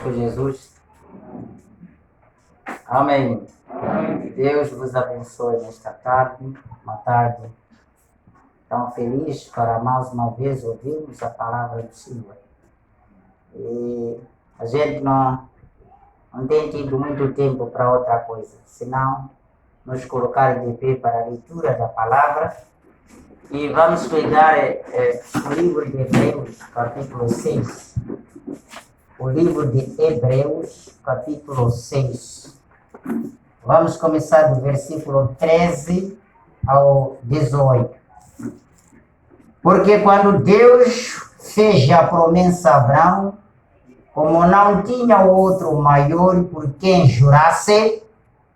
convosco, Jesus. Amém. Deus vos abençoe nesta tarde, uma tarde tão feliz para mais uma vez ouvirmos a palavra do Senhor. E a gente não tem tido muito tempo para outra coisa, senão nos colocar de pé para a leitura da palavra. E vamos pegar o livro de Hebreus, capítulo 6. O livro de Hebreus, capítulo 6. Vamos começar do versículo 13 ao 18. Porque quando Deus fez a promessa a Abraão, como não tinha outro maior por quem jurasse,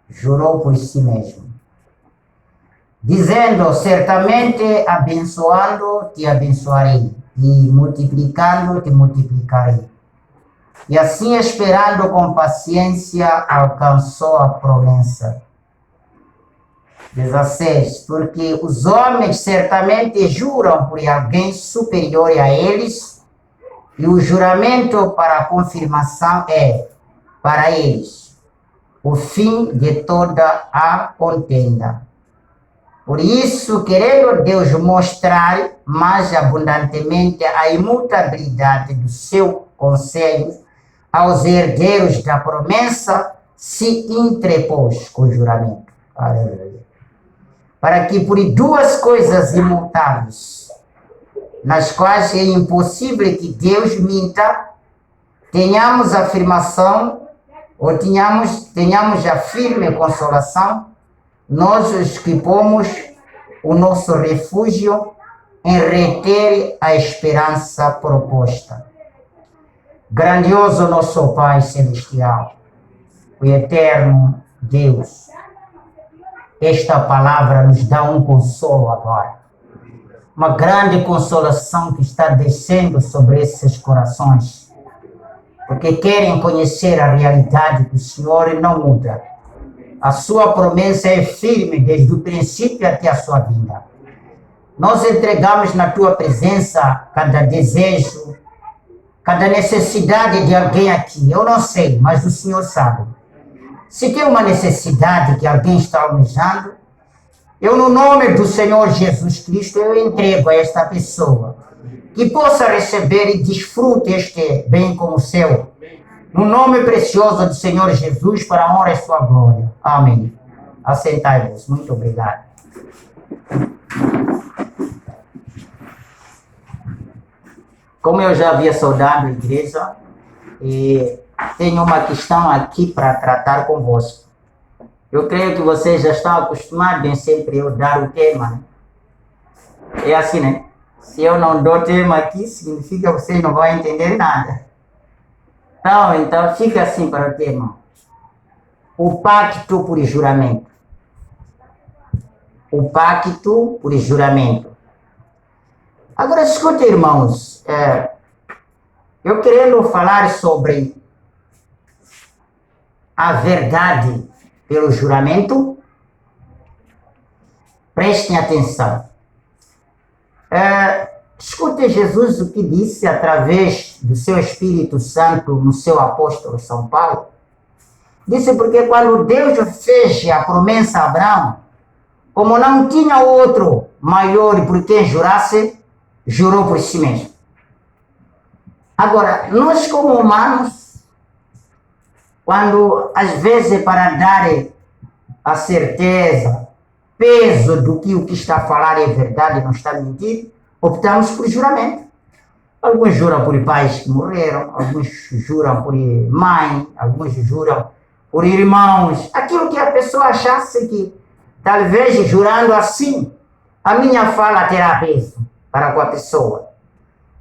jurou por si mesmo, dizendo: certamente abençoando te abençoarei, e multiplicando te multiplicarei. E assim, esperando com paciência, alcançou a promessa. 16. Porque os homens certamente juram por alguém superior a eles, e o juramento para a confirmação é, para eles, o fim de toda a contenda. Por isso, querendo Deus mostrar mais abundantemente a imutabilidade do seu conselho aos herdeiros da promessa, se entrepôs com o juramento. Aleluia. Para que por duas coisas imutáveis, nas quais é impossível que Deus minta, tenhamos afirmação, ou tenhamos a firme consolação, nós os que pomos o nosso refúgio em reter a esperança proposta. Grandioso nosso Pai Celestial, o eterno Deus, esta palavra nos dá um consolo agora. Uma grande consolação que está descendo sobre esses corações, porque querem conhecer a realidade que o Senhor não muda. A sua promessa é firme desde o princípio até a sua vinda. Nós entregamos na tua presença cada desejo, cada necessidade de alguém aqui. Eu não sei, mas o Senhor sabe. Se tem uma necessidade que alguém está almejando, eu, no nome do Senhor Jesus Cristo, eu entrego a esta pessoa, que possa receber e desfrute este bem como seu, no nome precioso do Senhor Jesus, para a honra e sua glória. Amém. Assentai-vos. Muito obrigado. Como eu já havia saudado a igreja, tenho uma questão aqui para tratar convosco. Eu creio que vocês já estão acostumados em sempre eu dar o tema, né? É assim, né? Se eu não dou tema aqui, significa que vocês não vão entender nada. Então fica assim para o tema. O pacto por juramento. O pacto por juramento. Agora, escute, irmãos. Eu querendo falar sobre a verdade pelo juramento. Prestem atenção. Escute Jesus o que disse através do seu Espírito Santo no seu apóstolo São Paulo. Disse: porque quando Deus fez a promessa a Abraão, como não tinha outro maior por quem jurasse, jurou por si mesmo. Agora, nós como humanos, quando às vezes para dar a certeza, peso do que o que está a falar é verdade, não está mentindo, optamos por juramento. Alguns juram por pais que morreram, alguns juram por mãe, alguns juram por irmãos. Aquilo que a pessoa achasse que, talvez jurando assim, a minha fala terá peso para com a pessoa.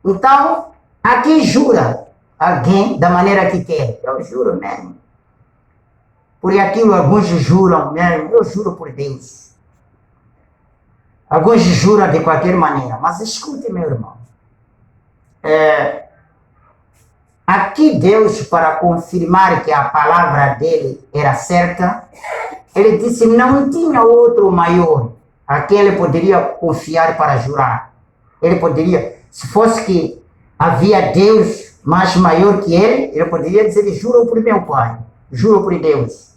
Então, aqui jura alguém da maneira que quer. Eu juro mesmo. Por aquilo, alguns juram mesmo. Eu juro por Deus. Alguns juram de qualquer maneira. Mas escute, meu irmão. Aqui Deus, para confirmar que a palavra dele era certa, ele disse: não tinha outro maior a quem ele poderia confiar para jurar. Ele poderia, se fosse que havia Deus mas maior que ele poderia dizer, juro por meu pai, juro por Deus.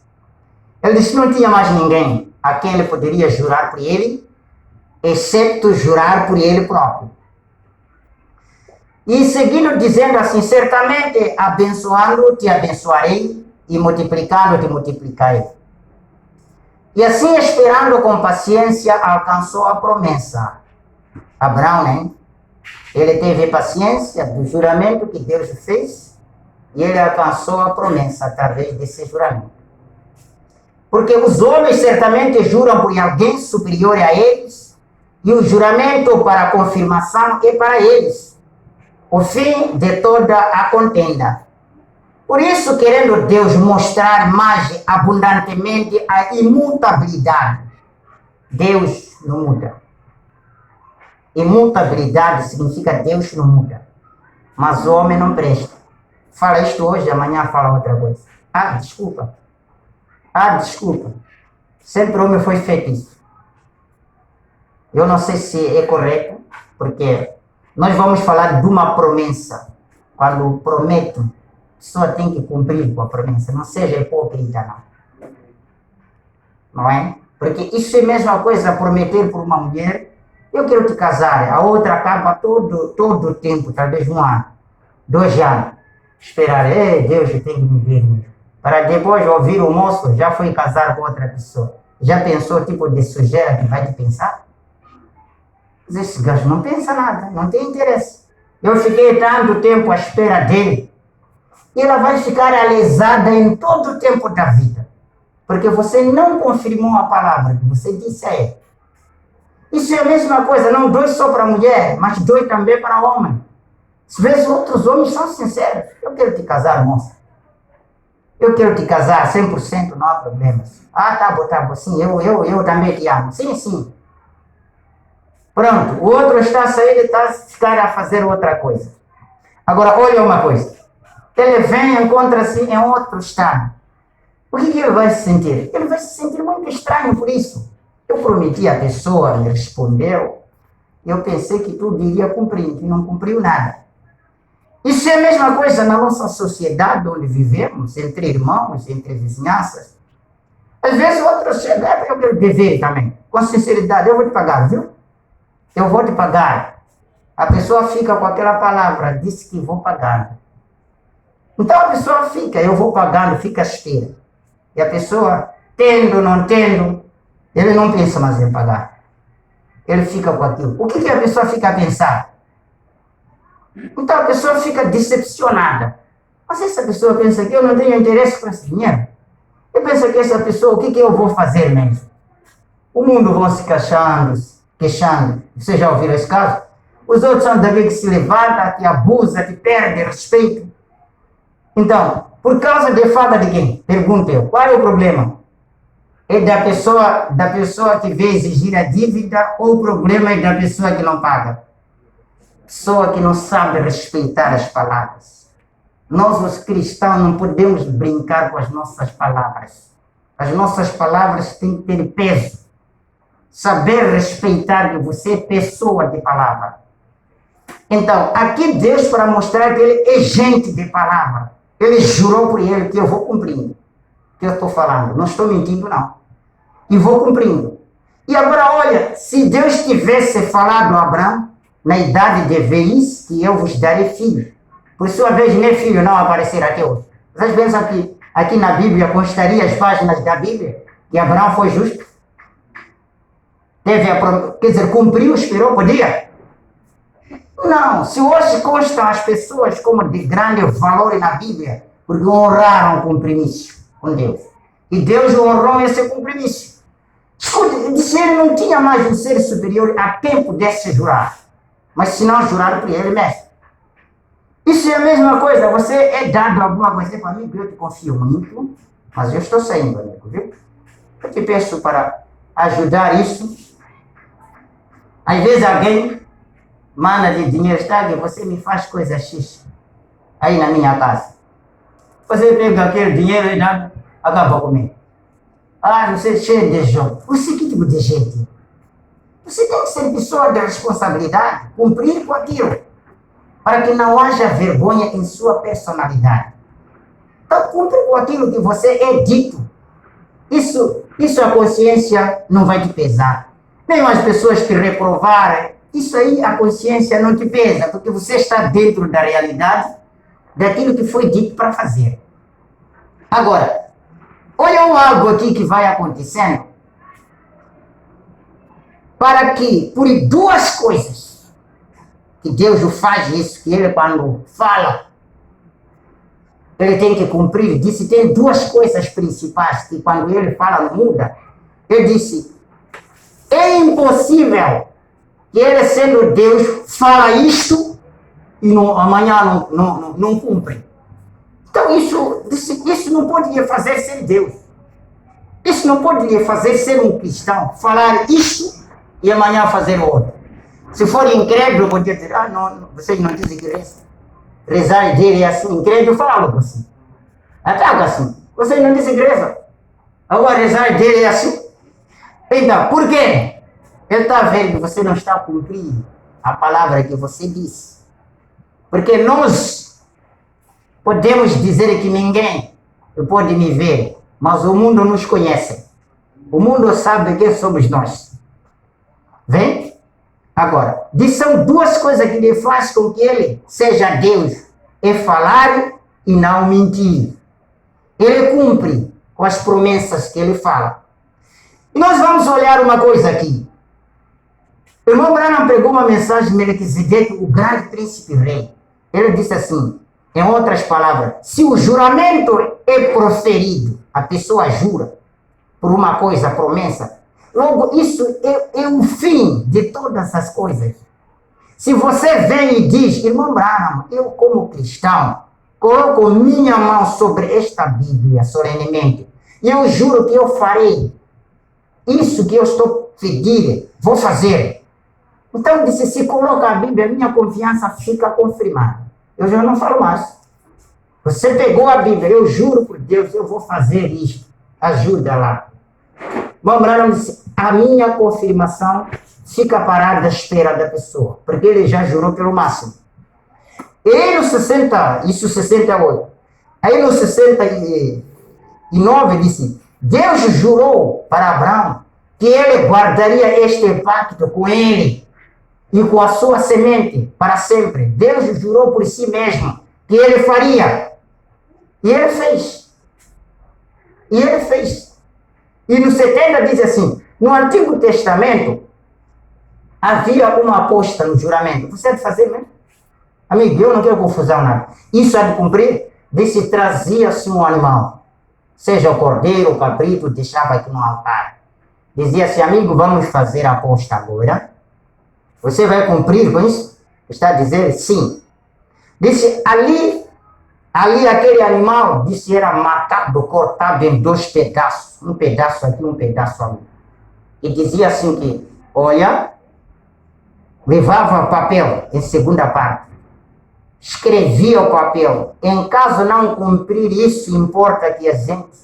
Ele disse que não tinha mais ninguém a quem ele poderia jurar por ele, excepto jurar por ele próprio. E seguindo dizendo assim, certamente abençoando te abençoarei e multiplicando te multiplicarei. E assim, esperando com paciência, alcançou a promessa. Abraão, né? Ele teve paciência do juramento que Deus fez e ele alcançou a promessa através desse juramento. Porque os homens certamente juram por alguém superior a eles e o juramento para a confirmação é para eles, o fim de toda a contenda. Por isso, querendo Deus mostrar mais abundantemente a imutabilidade, Deus não muda. Imutabilidade significa Deus não muda, mas o homem não presta. Fala isto hoje, amanhã fala outra coisa. Desculpa. Sempre o homem foi feito isso. Eu não sei se é correto, porque nós vamos falar de uma promessa. Quando promete, a pessoa tem que cumprir com a promessa. Não seja hipócrita, não. Não é? Porque isso é a mesma coisa, prometer por uma mulher, eu quero te casar, a outra acaba todo o tempo, talvez 1 ano, 2 anos. Esperar, Deus, eu tenho que me ver. Para depois ouvir o moço, já foi casar com outra pessoa. Já pensou o tipo de sujeira que vai te pensar? Esse gajo não pensa nada, não tem interesse. Eu fiquei tanto tempo à espera dele. E ela vai ficar alisada em todo o tempo da vida. Porque você não confirmou a palavra que você disse a ele. Isso é a mesma coisa, não dois só para a mulher, mas dois também para o homem. Às vezes outros homens são sinceros. Eu quero te casar, moça. Eu quero te casar 100%, não há problemas. Tá bom, sim, eu também te amo. Sim. Pronto, o outro está a sair e está a ficar a fazer outra coisa. Agora, olha uma coisa. Ele vem e encontra-se em outro estado. O que ele vai se sentir? Ele vai se sentir muito estranho por isso. Eu prometi à pessoa, me respondeu. Eu pensei que tudo iria cumprir, que não cumpriu nada. Isso é a mesma coisa na nossa sociedade onde vivemos, entre irmãos, entre vizinhanças. Às vezes outros chegam, eu quero dever também. Com sinceridade, eu vou te pagar, viu? Eu vou te pagar. A pessoa fica com aquela palavra, disse que vou pagar. Então a pessoa fica, eu vou pagando, fica à espera. E a pessoa, tendo, não tendo, ele não pensa mais em pagar. Ele fica com aquilo. O que a pessoa fica a pensar? Então a pessoa fica decepcionada. Mas essa pessoa pensa que eu não tenho interesse com esse dinheiro. Eu penso que essa pessoa, o que eu vou fazer mesmo? O mundo vai se queixando. Você já ouviu esse caso? Os outros são daquele que se levanta, que abusa, que perde respeito. Então, por causa de falta de quem? Pergunto eu, qual é o problema? É da pessoa que veio exigir a dívida ou o problema é da pessoa que não paga? Pessoa que não sabe respeitar as palavras. Nós, os cristãos, não podemos brincar com as nossas palavras. As nossas palavras têm que ter peso. Saber respeitar que você é pessoa de palavra. Então, aqui Deus, para mostrar que ele é gente de palavra, ele jurou por ele que eu vou cumprindo. Que eu estou falando, não estou mentindo não. E vou cumprindo. E agora olha, se Deus tivesse falado a Abraão, na idade de velhice, que eu vos darei filho. Por sua vez, nem filho não aparecerá até hoje. Vocês pensam que aqui na Bíblia constaria as páginas da Bíblia que Abraão foi justo? Quer dizer, cumpriu, esperou, podia? Não, se hoje constam as pessoas como de grande valor na Bíblia, porque honraram o compromisso com Deus. E Deus honrou esse compromisso. Escute, disse ele não tinha mais um ser superior a quem pudesse jurar. Mas se não jurar por ele mesmo. Isso é a mesma coisa, você é dado alguma coisa para mim, eu te confio muito, mas eu estou saindo, amigo, viu? Eu te peço para ajudar isso. Às vezes alguém manda de dinheiro, está, você me faz coisa X aí na minha casa. Você pega aquele dinheiro e dá, acaba comigo. Você é cheio de jogo. Você que tipo de gente? Você tem que ser pessoa de responsabilidade, cumprir com aquilo. para que não haja vergonha em sua personalidade. Então, cumpre com aquilo que você é dito. Isso a consciência não vai te pesar. Mesmo as pessoas te reprovarem, isso aí a consciência não te pesa, porque você está dentro da realidade daquilo que foi dito para fazer. Agora, olha algo aqui que vai acontecendo, para que, por duas coisas, que Deus faz isso, que Ele quando fala, Ele tem que cumprir, disse, tem duas coisas principais, que quando Ele fala não muda. Ele disse, é impossível que Ele, sendo Deus, fala isto e amanhã não cumpre. Então isso não pode lhe fazer ser Deus. Isso não pode lhe fazer ser um cristão, falar isto e amanhã fazer outro. Se for incrédulo, pode dizer, não, vocês não dizem que rezar dele é assim, incrédulo, fala assim. Ataca assim, vocês não dizem que reza. Agora rezar dele é assim. Então, por quê? Ele está vendo que você não está cumprindo a palavra que você disse. Porque nós podemos dizer que ninguém pode me ver, mas o mundo nos conhece. O mundo sabe quem somos nós. Vem? Agora, são duas coisas que lhe faz com que ele seja Deus. É falar e não mentir. Ele cumpre com as promessas que ele fala. E nós vamos olhar uma coisa aqui. O irmão Branham pegou uma mensagem de Melquisedeque, o grande príncipe rei. Ele disse assim, em outras palavras, se o juramento é proferido, a pessoa jura por uma coisa, promessa, logo isso é o fim de todas as coisas. Se você vem e diz, irmão Branham, eu como cristão, coloco minha mão sobre esta Bíblia solenemente, e eu juro que eu farei isso que eu estou pedindo, vou fazer. Então, disse, se coloca a Bíblia, minha confiança fica confirmada. Eu já não falo mais. Você pegou a Bíblia, eu juro por Deus, eu vou fazer isto. Ajuda lá. Bom, Branham disse, a minha confirmação fica parada à espera da pessoa, porque ele já jurou pelo máximo. E no 68. Aí no 69 disse, Deus jurou para Abraão que ele guardaria este pacto com ele e com a sua semente para sempre. Deus jurou por si mesmo que ele faria. E ele fez. E no 70 diz assim, no Antigo Testamento havia uma aposta no juramento. Você é de fazer mesmo? Amigo, eu não quero confusão nada. Isso é de cumprir? Disse, trazia-se um animal. Seja o cordeiro, o cabrito, deixava aqui no altar. Dizia assim, amigo, vamos fazer a aposta agora. Você vai cumprir com isso? Está a dizer sim. Disse, ali aquele animal, disse, era matado, cortado em 2 pedaços. Um pedaço aqui, um pedaço ali. E dizia assim que, olha, levava papel em segunda parte. Escrevia o papel. Em caso não cumprir isso, importa que a gente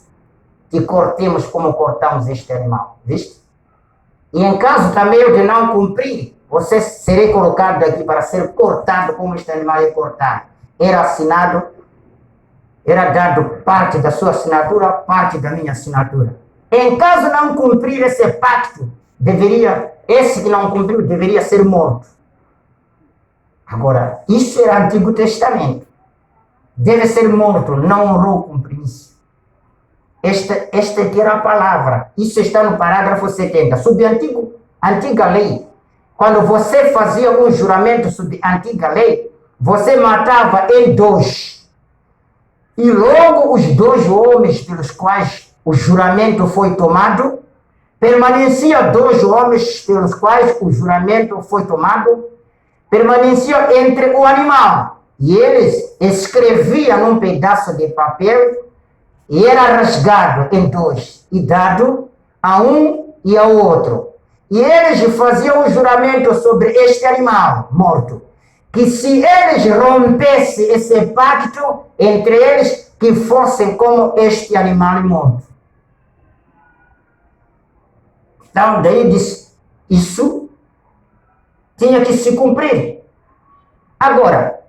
que cortemos como cortamos este animal. Viste? E em caso também de não cumprir, você será colocado aqui para ser cortado como este animal é cortado. Era assinado, era dado parte da sua assinatura, parte da minha assinatura. Em caso não cumprir esse pacto, esse que não cumpriu deveria ser morto. Agora, isso era Antigo Testamento. Deve ser morto, não honrou o compromisso. Esta aqui era a palavra. Isso está no parágrafo 70. Sob a antiga lei, quando você fazia um juramento sob a antiga lei, você matava em 2. E logo os 2 homens pelos quais o juramento foi tomado, permanecia 2 homens pelos quais o juramento foi tomado, permaneciam entre o animal. E eles escreviam num pedaço de papel e era rasgado em 2 e dado a um e ao outro. E eles faziam um juramento sobre este animal morto, que se eles rompessem esse pacto entre eles, que fossem como este animal morto. Então, daí diz, isso tinha que se cumprir. Agora,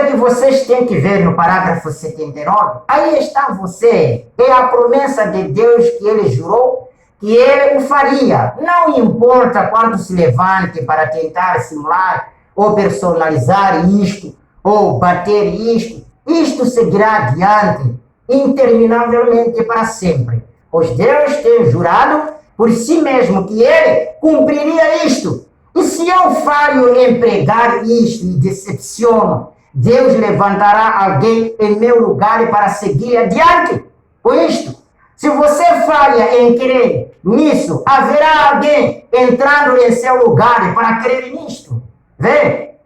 coisa que vocês têm que ver no parágrafo 79, aí está você. É a promessa de Deus que ele jurou que ele o faria. Não importa quanto se levante para tentar simular ou personalizar isto, ou bater isto, isto seguirá adiante interminavelmente para sempre. Pois Deus tem jurado por si mesmo que ele cumpriria isto. E se eu falho em pregar isto e decepciono, Deus levantará alguém em meu lugar para seguir adiante com isto. Se você falha em crer nisso, haverá alguém entrando em seu lugar para crer nisto. Vê?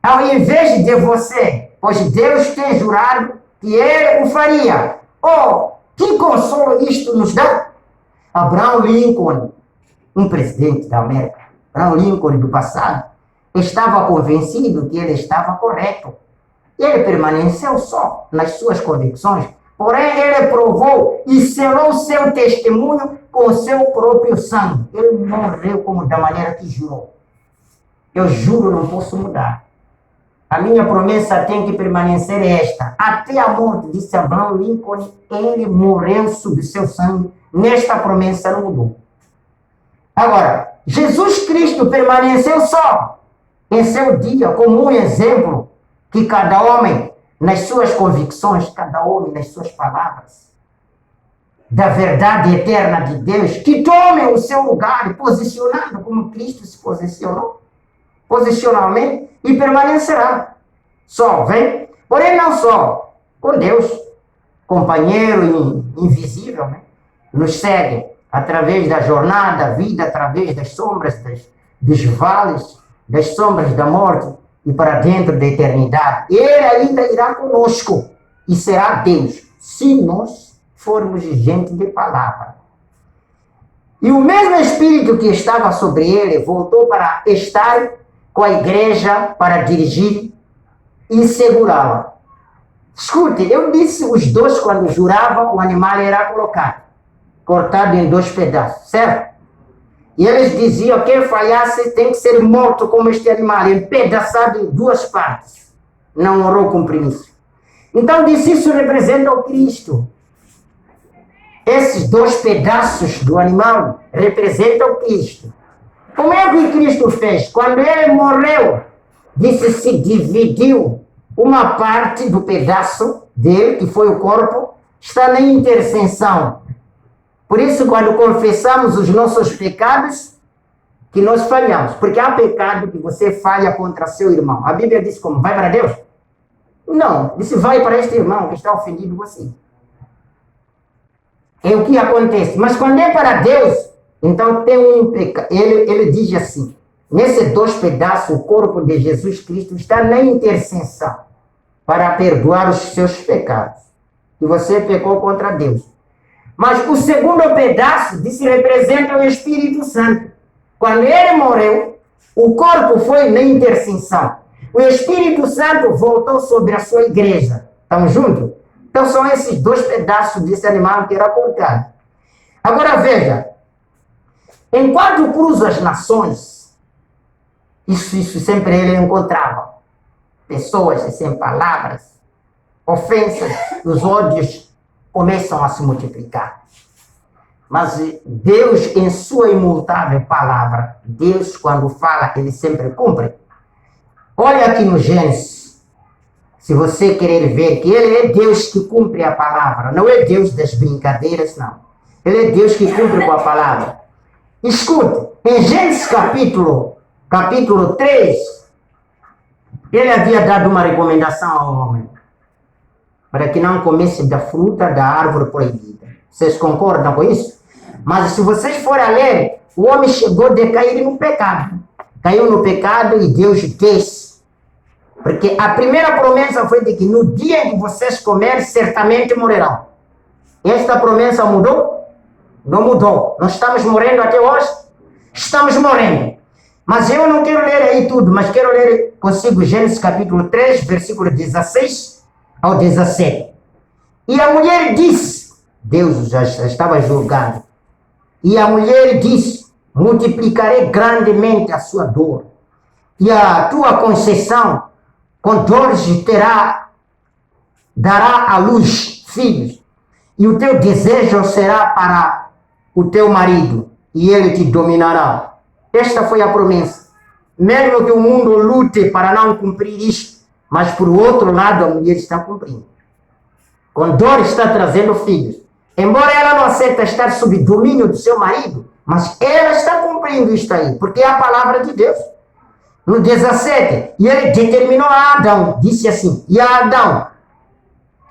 Ao invés de você, pois Deus tem jurado que ele o faria. Oh, que consolo isto nos dá? Abraham Lincoln, um presidente da América, Abraham Lincoln do passado, estava convencido que ele estava correto. Ele permaneceu só nas suas convicções, porém ele provou e selou seu testemunho com seu próprio sangue. Ele morreu como da maneira que jurou. Eu juro, não posso mudar. A minha promessa tem que permanecer esta. Até a morte, disse Abraham Lincoln, ele morreu sob seu sangue. Nesta promessa não mudou. Agora, Jesus Cristo permaneceu só em seu dia como um exemplo que cada homem, nas suas convicções, cada homem nas suas palavras, da verdade eterna de Deus, que tome o seu lugar posicionado como Cristo se posicionou, posicionalmente, e permanecerá. Só, vem? Porém, não só com Deus, companheiro invisível, né? Nos segue através da jornada, da vida, através das sombras, dos vales, das sombras da morte e para dentro da eternidade. Ele ainda irá conosco e será Deus, se nós formos gente de palavra. E o mesmo Espírito que estava sobre ele voltou para estar com a igreja para dirigir e segurá-la. Escute, eu disse os dois quando juravam, o animal era colocado, cortado em 2 pedaços, certo? E eles diziam que quem falhasse tem que ser morto como este animal, empedaçado em 2 partes. Não honrou o compromisso. Então disse, isso representa o Cristo. Esses 2 pedaços do animal representam o Cristo. Como é que Cristo fez? Quando ele morreu, disse, se dividiu uma parte do pedaço dele, que foi o corpo, está na intercessão. Por isso, quando confessamos os nossos pecados, que nós falhamos. Porque há pecado que você falha contra seu irmão. A Bíblia diz como? Vai para Deus? Não. Disse, vai para este irmão que está ofendido você. É o que acontece. Mas quando é para Deus, então tem um pecado. Ele diz assim, nesses 2 pedaços, o corpo de Jesus Cristo está na intercessão para perdoar os seus pecados. E você pecou contra Deus. Mas o segundo pedaço disse representa o Espírito Santo. Quando ele morreu, o corpo foi na intercessão. O Espírito Santo voltou sobre a sua igreja. Estão juntos? Então são esses 2 pedaços desse animal que era cortado. Agora veja, enquanto cruza as nações, isso sempre ele encontrava. Pessoas sem palavras, ofensas, os ódios começam a se multiplicar. Mas Deus, em sua imutável palavra, Deus, quando fala, ele sempre cumpre. Olha aqui no Gênesis, se você querer ver que ele é Deus que cumpre a palavra, não é Deus das brincadeiras, não. Ele é Deus que cumpre com a palavra. Escute, em Gênesis capítulo 3, ele havia dado uma recomendação ao homem, para que não comesse da fruta da árvore proibida. Vocês concordam com isso? Mas se vocês forem a ler, o homem chegou a cair no pecado. Caiu no pecado e Deus disse. Porque a primeira promessa foi de que no dia em que vocês comerem, certamente morrerão. Esta promessa mudou? Não mudou. Nós estamos morrendo até hoje? Estamos morrendo. Mas eu não quero ler aí tudo, mas quero ler consigo Gênesis capítulo 3, versículo 16 ao 17. E a mulher disse, Deus já estava julgando, e a mulher disse, multiplicarei grandemente a sua dor, e a tua conceição com dores dará à luz filhos, e o teu desejo será para o teu marido, e ele te dominará. Esta foi a promessa. Mesmo que o mundo lute para não cumprir isto, mas por outro lado a mulher está cumprindo. Com dor está trazendo filhos. Embora ela não aceita estar sob domínio do seu marido, mas ela está cumprindo isto aí, porque é a palavra de Deus. No 17, e ele determinou a Adão, disse assim, e a Adão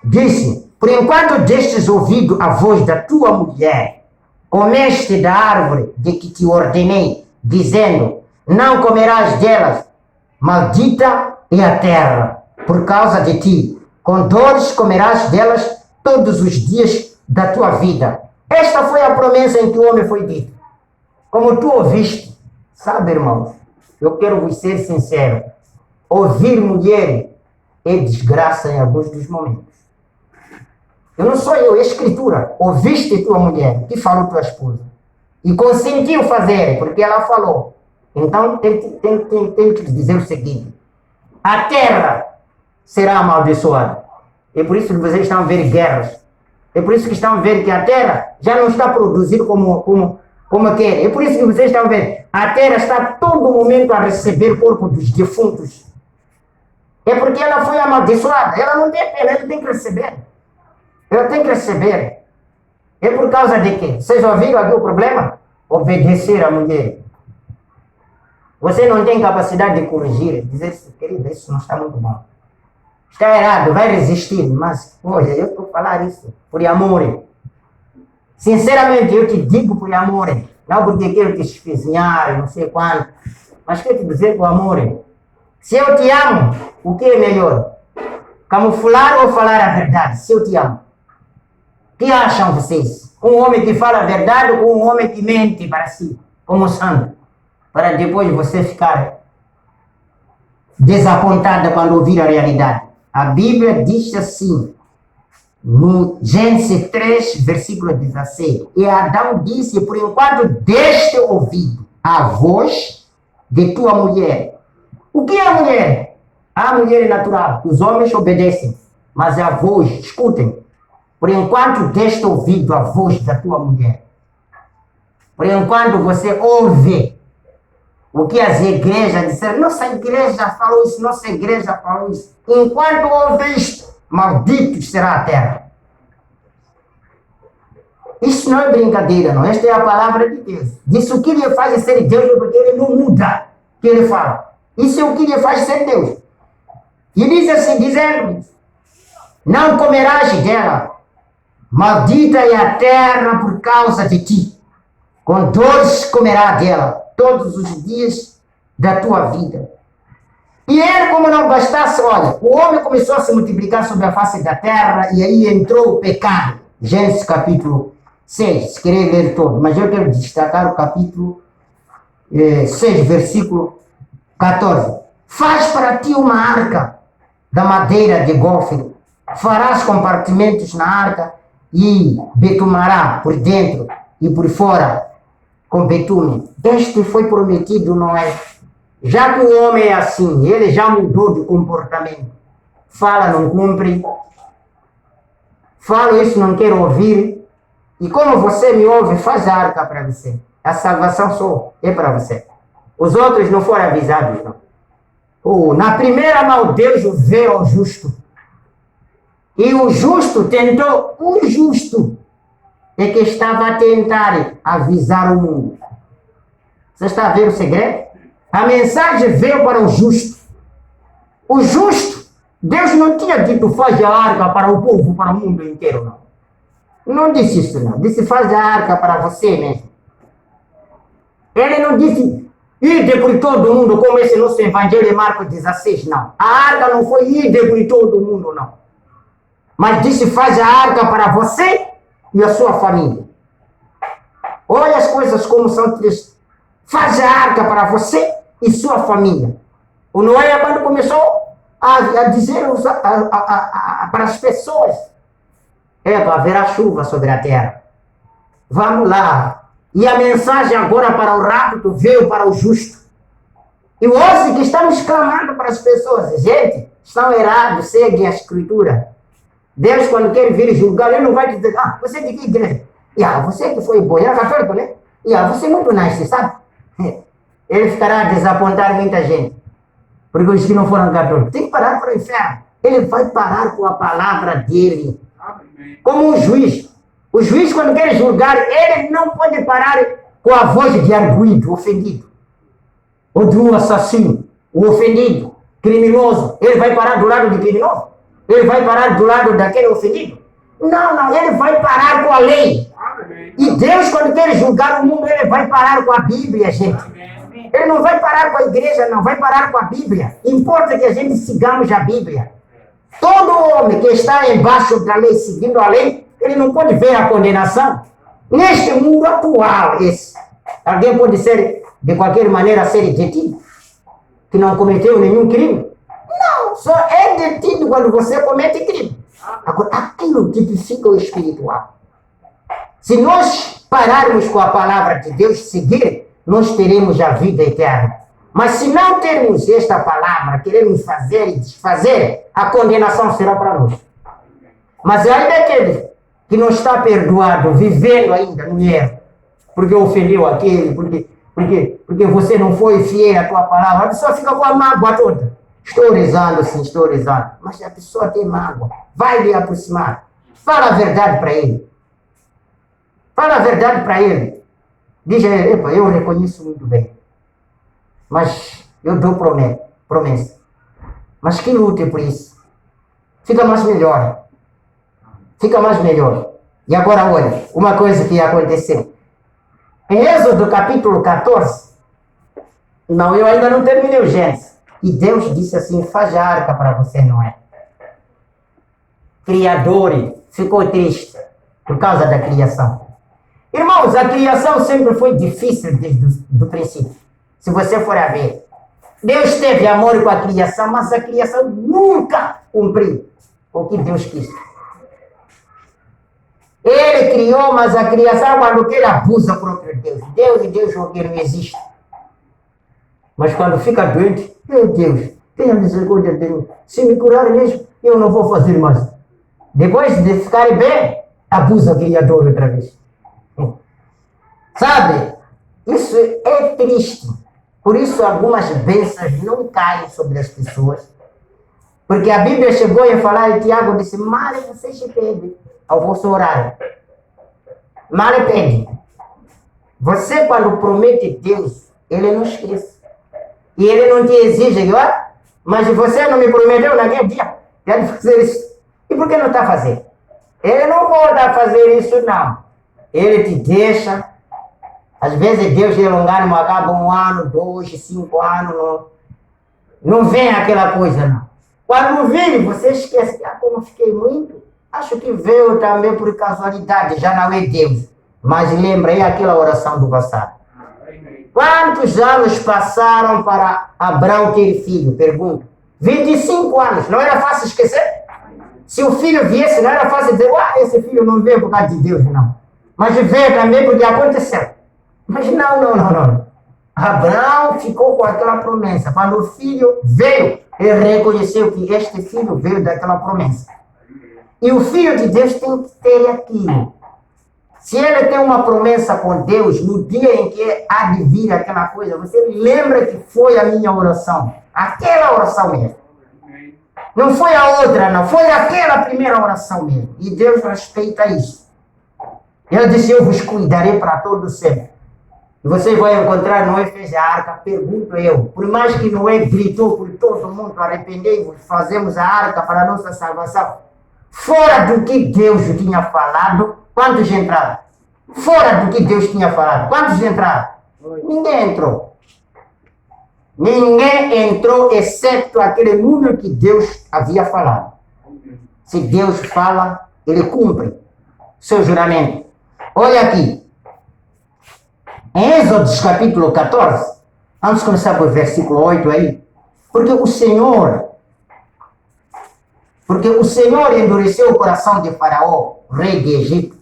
disse, por enquanto destes ouvido a voz da tua mulher, comeste da árvore de que te ordenei, dizendo, não comerás delas, maldita é a terra, por causa de ti, com dores comerás delas todos os dias da tua vida. Esta foi a promessa em que o homem foi dito. Como tu ouviste, sabe, irmãos, eu quero vos ser sincero, ouvir mulher é desgraça em alguns dos momentos. Eu não sou eu, é a escritura. Ouviste tua mulher, que falou tua esposa, e consentiu fazer, porque ela falou. Então tem que dizer o seguinte, a terra será amaldiçoada. É por isso que vocês estão a ver guerras. É por isso que estão a ver que a terra já não está produzindo como quer. É por isso que vocês estão a ver, a terra está a todo momento a receber o corpo dos defuntos. É porque ela foi amaldiçoada. Ela não tem pena, ela tem que receber. Ela tem que receber. É por causa de quê? Vocês ouviram aqui o problema? Obedecer à mulher. Você não tem capacidade de corrigir, dizer, querida, isso não está muito bom. Está errado, vai resistir, mas, olha, eu estou a falar isso por amor. Sinceramente, eu te digo por amor. Não porque quero te espezinhar, não sei quanto, mas quero te dizer por amor. Se eu te amo, o que é melhor? Camuflar ou falar a verdade? Se eu te amo. O que acham vocês? Um homem que fala a verdade ou um homem que mente para si, como santo? Para depois você ficar desapontada quando ouvir a realidade. A Bíblia diz assim, no Gênesis 3, versículo 16, e Adão disse, por enquanto deste ouvido a voz de tua mulher. O que é a mulher? A mulher é natural, os homens obedecem, mas a voz, escutem, por enquanto deste ouvido a voz da tua mulher. Por enquanto você ouve o que as igrejas disseram, nossa igreja falou isso, nossa igreja falou isso. Enquanto ouve isto, maldito será a terra. Isso não é brincadeira, não. Esta é a palavra de Deus. Diz o que lhe faz ser Deus, porque ele não muda o que ele fala. Isso é o que lhe faz ser Deus. E diz assim, dizendo, não comerás dela, maldita é a terra por causa de ti. Com dores comerá dela todos os dias da tua vida. E ele, como não bastasse, olha, o homem começou a se multiplicar sobre a face da terra e aí entrou o pecado. Gênesis capítulo 6, se querer ler todo, mas eu quero destacar o capítulo 6, versículo 14. Faz para ti uma arca da madeira de gofre, farás compartimentos na arca e betumará por dentro e por fora com betume. Este foi prometido, não é? Já que o homem é assim, ele já mudou de comportamento. Fala, não cumpre. Fala isso, não quero ouvir. E como você me ouve, faz a arca para você. A salvação só é para você. Os outros não foram avisados, não. Na primeira mão, Deus veio ao justo. E o justo tentou, o justo é que estava a tentar avisar o mundo. Você está a ver o segredo? A mensagem veio para o justo. O justo, Deus não tinha dito faz a arca para o povo, para o mundo inteiro, não. Não disse isso, não. Disse faz a arca para você mesmo. Ele não disse ide por todo mundo, como esse nosso evangelho em Marcos 16, não. A arca não foi ide por todo mundo, não. Mas disse faz a arca para você e a sua família. Olha as coisas como são tristes. Faz a arca para você e sua família. O Noé, quando começou a dizer para as pessoas, haverá chuva sobre a terra. Vamos lá. E a mensagem agora para o rápido veio para o justo. E hoje que estamos clamando para as pessoas, gente, estão errados, seguem a Escritura. Deus, quando quer vir julgar, Ele não vai dizer, você é de que igreja? Você que foi bom, era católico, né? Você é muito nice, sabe? Ele ficará a desapontar muita gente. Porque os que não foram católicos tem que parar para o inferno. Ele vai parar com a palavra dele. Como um juiz. O juiz, quando quer julgar, ele não pode parar com a voz de arguido, ofendido. Ou de um assassino, o ofendido, criminoso. Ele vai parar do lado do criminoso? Ele vai parar do lado daquele ofendido? Não, ele vai parar com a lei. E Deus, quando quer julgar o mundo, ele vai parar com a Bíblia, gente. Ele não vai parar com a igreja, não, vai parar com a Bíblia. Importa que a gente sigamos a Bíblia. Todo homem que está embaixo da lei, seguindo a lei, ele não pode ver a condenação. Neste mundo atual, alguém pode ser, de qualquer maneira, ser detido, que não cometeu nenhum crime? Não, só é detido quando você comete crime. Agora, aquilo tipifica o espiritual. Se nós pararmos com a palavra de Deus, seguir, nós teremos a vida eterna. Mas se não termos esta palavra, queremos fazer e desfazer, a condenação será para nós. Mas ainda aquele que não está perdoado, vivendo ainda no erro, porque ofendeu aquele, porque você não foi fiel à tua palavra, a pessoa fica com a mágoa toda. Estou rezando, sim, estou rezando. Mas a pessoa tem mágoa. Vai lhe aproximar. Fala a verdade para ele. Fala a verdade para ele. Diz a ele, eu reconheço muito bem. Mas eu dou promessa. Mas que lute por isso. Fica mais melhor. Fica mais melhor. E agora, olha, uma coisa que aconteceu. Em Êxodo capítulo 14, não, eu ainda não terminei o Gênesis. E Deus disse assim, faz a arca para você, Noé. Criador ficou triste por causa da criação. Irmãos, a criação sempre foi difícil desde o princípio. Se você for a ver. Deus teve amor com a criação, mas a criação nunca cumpriu o que Deus quis. Ele criou, mas a criação, quando quer, abusa o próprio Deus. Deus porque não existe. Mas quando fica doente, meu Deus, tenha misericórdia de mim. Se me curar mesmo, eu não vou fazer mais. Depois de ficar bem, abusa o Criador outra vez. Sabe? Isso é triste. Por isso algumas bênçãos não caem sobre as pessoas. Porque a Bíblia chegou a falar e Tiago disse, mal você se pede ao vosso horário. Mal pede. Você quando promete Deus, Ele não esquece. E Ele não te exige, mas você não me prometeu naquele dia, deve fazer isso. E por que não está fazendo? Ele não pode fazer isso, não. Ele te deixa. Às vezes Deus de longar, acaba 1 ano, 2, 5 anos, não vem aquela coisa, não. Quando vem, você esquece, como fiquei muito, acho que veio também por casualidade, já não é Deus. Mas lembrei aquela oração do passado. Quantos anos passaram para Abraão ter filho? Pergunto. 25 anos, não era fácil esquecer? Se o filho viesse, não era fácil dizer, esse filho não veio por causa de Deus, não. Mas veio também porque aconteceu. Mas não. Abraão ficou com aquela promessa. Quando o filho veio, ele reconheceu que este filho veio daquela promessa. E o filho de Deus tem que ter aquilo. Se ele tem uma promessa com Deus, no dia em que há de vir aquela coisa, você lembra que foi a minha oração. Aquela oração mesmo. Não foi a outra, não. Foi aquela primeira oração mesmo. E Deus respeita isso. Ele disse, eu vos cuidarei para todo sempre. E você vai encontrar Noé fez a arca, pergunto eu. Por mais que Noé gritou por todo mundo, arrependei-vos, fazemos a arca para a nossa salvação. Fora do que Deus tinha falado, quantos entraram? Fora do que Deus tinha falado, quantos entraram? Ninguém entrou. Ninguém entrou, exceto aquele número que Deus havia falado. Se Deus fala, Ele cumpre seu juramento. Olha aqui. Em Êxodo capítulo 14, vamos começar por versículo 8 aí. Porque o Senhor endureceu o coração de Faraó, rei de Egito,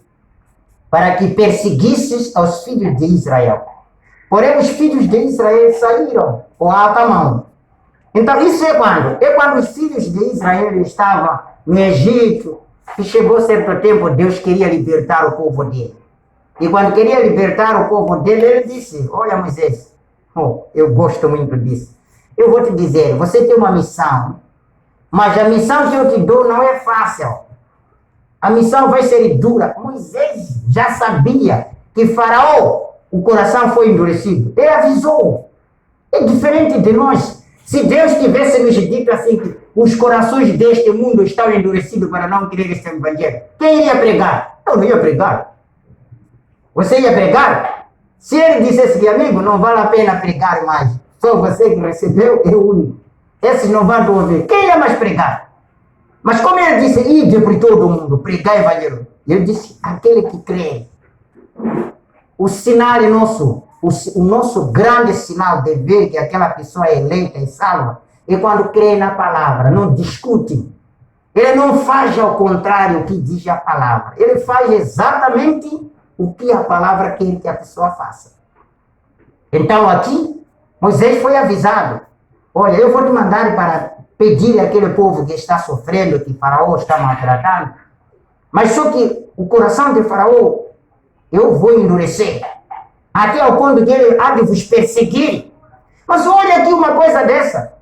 para que perseguisses aos filhos de Israel. Porém, os filhos de Israel saíram com a alta mão Então, isso é quando? É quando os filhos de Israel estavam no Egito, e chegou certo tempo, Deus queria libertar o povo dele. E quando queria libertar o povo dele, ele disse, olha Moisés, eu gosto muito disso. Eu vou te dizer, você tem uma missão, mas a missão que eu te dou não é fácil. A missão vai ser dura. Moisés já sabia que Faraó, o coração foi endurecido. Ele avisou. É diferente de nós. Se Deus tivesse nos dito assim, que os corações deste mundo estão endurecidos para não querer este evangelho, quem iria pregar? Eu não ia pregar. Você ia pregar? Se ele dissesse que, amigo, não vale a pena pregar mais, só você que recebeu é o único. Esses não vão te ouvir. Quem ia mais pregar? Mas como ele disse, ide por todo mundo, pregar evangelho. Ele disse, aquele que crê. O sinal é nosso, o nosso grande sinal de ver que aquela pessoa é eleita e salva, é quando crê na palavra, não discute. Ele não faz ao contrário o que diz a palavra. Ele faz exatamente o que a palavra quer que a pessoa faça. Então aqui, Moisés foi avisado. Olha, eu vou te mandar para pedir àquele povo que está sofrendo, que Faraó está maltratando. Mas só que o coração de Faraó, eu vou endurecer. Até ao ponto que ele há de vos perseguir. Mas olha aqui uma coisa dessa.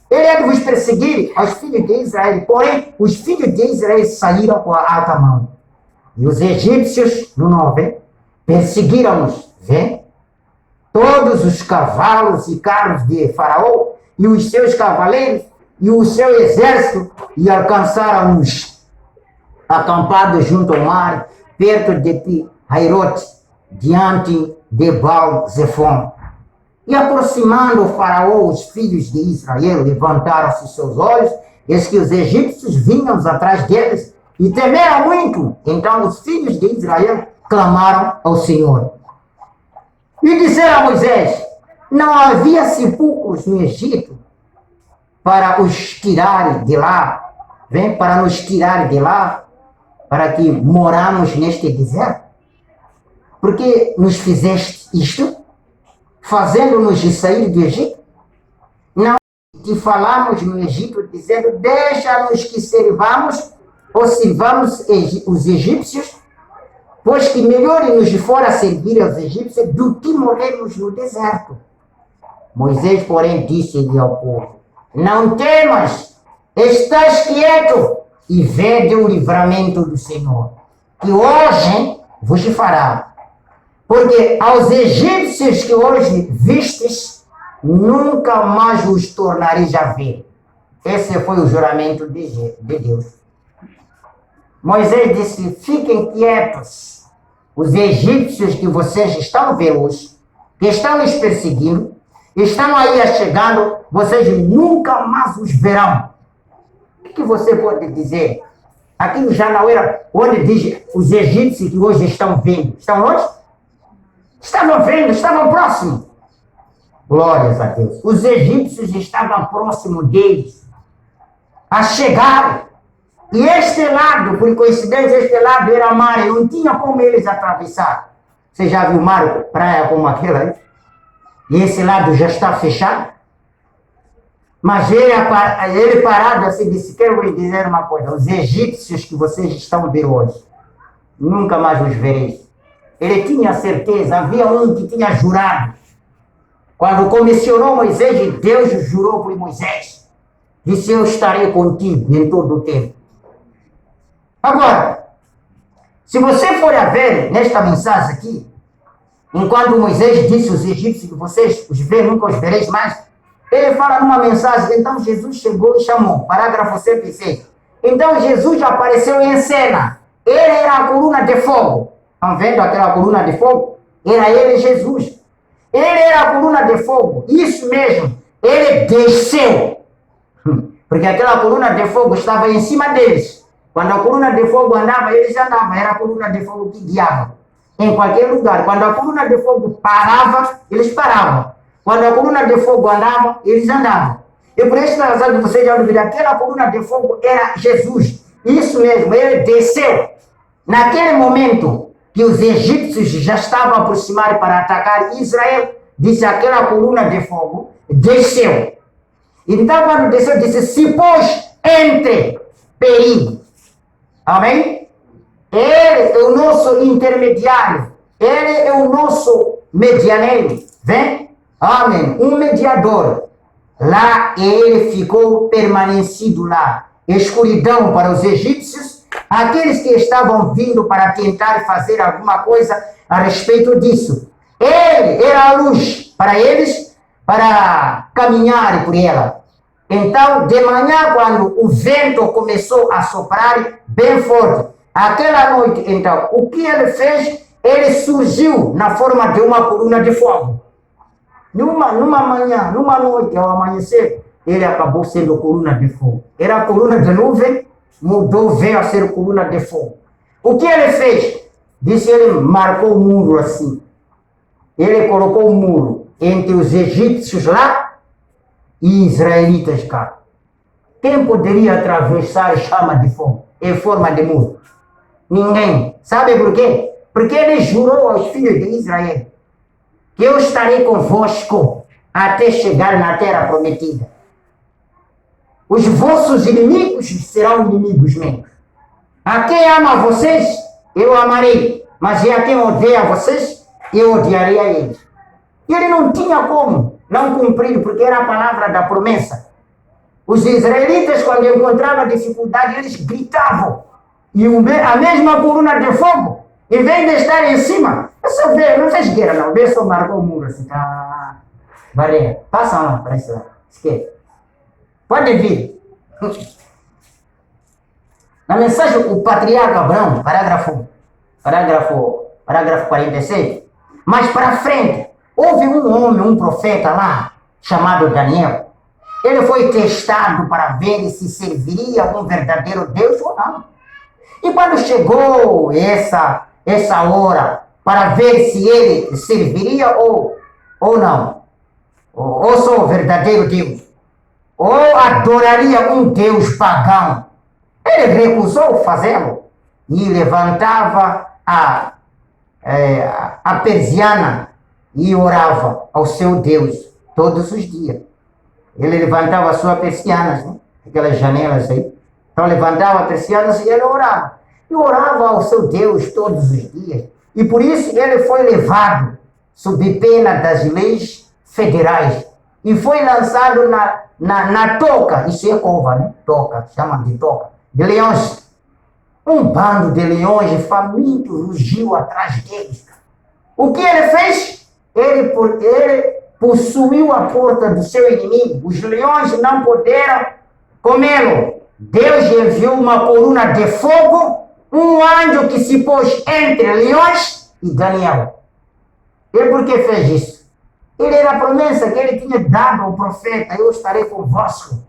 Ele há de vos perseguir aos filhos de Israel. Porém, os filhos de Israel saíram com a alta mão. E os egípcios, no 9, perseguiram-nos. Vê? Todos os cavalos e carros de Faraó e os seus cavaleiros e o seu exército, e alcançaram-nos acampados junto ao mar, perto de Pi-Hairote, diante de Baal-Zephon. E aproximando o Faraó, os filhos de Israel levantaram-se seus olhos, eis que os egípcios vinham atrás deles, e temeram muito. Então os filhos de Israel clamaram ao Senhor. E disseram a Moisés, não havia sepulcros no Egito para os tirar de lá, para nos tirar de lá, para que moramos neste deserto? Porque nos fizeste isto, fazendo-nos sair do Egito? Não te falamos no Egito, dizendo, deixa-nos que servamos, ou sirvamos os egípcios, pois que melhor nos fora servir aos egípcios do que morrermos no deserto. Moisés, porém, disse-lhe ao povo, não temas, estás quieto e vede o livramento do Senhor, que hoje vos fará. Porque aos egípcios que hoje vistes, nunca mais os tornareis a ver. Esse foi o juramento de Deus. Moisés disse, fiquem quietos. Os egípcios que vocês estão vendo hoje, que estão nos perseguindo, estão aí chegando, vocês nunca mais os verão. O que você pode dizer? Aquilo já não era onde diz os egípcios que hoje estão vendo. Estão longe? Estavam vendo, estavam próximos. Glórias a Deus. Os egípcios estavam próximos deles. A chegar. E este lado, por coincidência, este lado era mar. E não tinha como eles atravessar. Você já viu mar, praia como aquela aí? E esse lado já está fechado. Mas ele parado assim disse, quero lhe dizer uma coisa, os egípcios que vocês estão vendo hoje, nunca mais os vereis. Ele tinha certeza, havia um que tinha jurado. Quando comissionou Moisés, Deus jurou por Moisés. Disse, eu estarei contigo em todo o tempo. Agora, se você for a ver nesta mensagem aqui, enquanto Moisés disse aos egípcios que vocês os verem, nunca os vereis mais, ele fala numa mensagem, então Jesus chegou e chamou, parágrafo 106. Então Jesus apareceu em cena. Ele era a coluna de fogo. Estão vendo aquela coluna de fogo? Era ele, Jesus. Ele era a coluna de fogo. Isso mesmo. Ele desceu. Porque aquela coluna de fogo estava em cima deles. Quando a coluna de fogo andava, eles andavam. Era a coluna de fogo que guiava. Em qualquer lugar. Quando a coluna de fogo parava, eles paravam. Quando a coluna de fogo andava, eles andavam. E por esta razão que vocês já ouviram, aquela coluna de fogo era Jesus. Isso mesmo, ele desceu. Naquele momento que os egípcios já estavam a aproximar para atacar Israel, disse aquela coluna de fogo, desceu. Então, quando desceu, disse, se pôs entre perigo. Amém? Ele é o nosso intermediário. Ele é o nosso medianeiro. Vem? Amém. Um mediador. Lá ele ficou permanecido lá. Escuridão para os egípcios. Aqueles que estavam vindo para tentar fazer alguma coisa a respeito disso. Ele era a luz para eles, para caminhar por ela. Então, de manhã, quando o vento começou a soprar bem forte, aquela noite, então, o que ele fez? Ele surgiu na forma de uma coluna de fogo. Numa manhã, numa noite, ao amanhecer, ele acabou sendo coluna de fogo. Era coluna de nuvem, mudou, veio a ser coluna de fogo. O que ele fez? Disse, ele marcou o muro assim. Ele colocou o muro entre os egípcios lá e israelitas cá. Quem poderia atravessar a chama de fogo em forma de muro? Ninguém. Sabe por quê? Porque ele jurou aos filhos de Israel que eu estarei convosco até chegar na terra prometida. Os vossos inimigos serão inimigos meus. A quem ama vocês, eu amarei. Mas a quem odeia vocês, eu odiarei a eles. E ele não tinha como não cumprir, porque era a palavra da promessa. Os israelitas, quando encontravam dificuldade, eles gritavam. E a mesma coluna de fogo, em vez de estar em cima, você vê, não fez guerra não, vê só marcou o muro assim, tá? Varinha, passa lá para esse lado, esquerda. Pode vir. Na mensagem, o patriarca Abraão, parágrafo 46, mais para frente, houve um homem, um profeta lá, chamado Daniel. Ele foi testado para ver se serviria um verdadeiro Deus ou não. E quando chegou essa hora, para ver se ele serviria ou não, ou só o verdadeiro Deus, ou adoraria um Deus pagão, ele recusou fazê-lo e levantava a persiana e orava ao seu Deus todos os dias. Ele levantava as suas persianas, né? Aquelas janelas aí. Então levantava as persianas e ele orava. E orava ao seu Deus todos os dias. E por isso ele foi levado sob pena das leis federais. E foi lançado na toca, isso é cova, né? Toca, chama de toca, de leões. Um bando de leões famintos rugiu atrás deles. O que ele fez? Ele possuiu a porta do seu inimigo. Os leões não puderam comê-lo. Deus enviou uma coluna de fogo, um anjo que se pôs entre leões e Daniel. E por que fez isso? Ele era a promessa que ele tinha dado ao profeta, eu estarei convosco.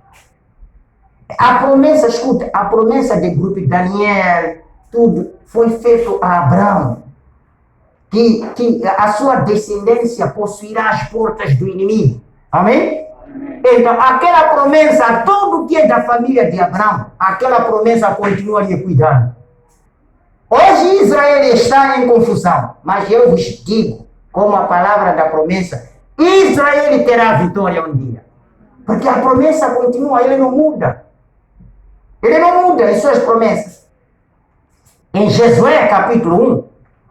A promessa, escuta, a promessa de grupo de Daniel, tudo, foi feito a Abraão. Que a sua descendência possuirá as portas do inimigo. Amém? Então, aquela promessa, todo que é da família de Abraão, aquela promessa continua lhe cuidando. Hoje Israel está em confusão, mas eu vos digo, como a palavra da promessa, Israel terá vitória um dia. Porque a promessa continua, ele não muda. Ele não muda as suas promessas. Em Josué capítulo 1,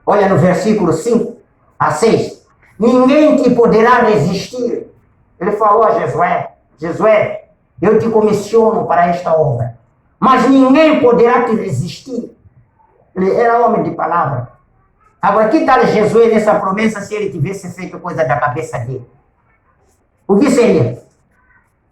olha no versículo 5 a 6. Ninguém te poderá resistir. Ele falou a Josué, Josué, eu te comissiono para esta obra. Mas ninguém poderá te resistir. Ele era homem de palavra. Agora, que tal Josué nessa promessa se ele tivesse feito coisa da cabeça dele? O que seria?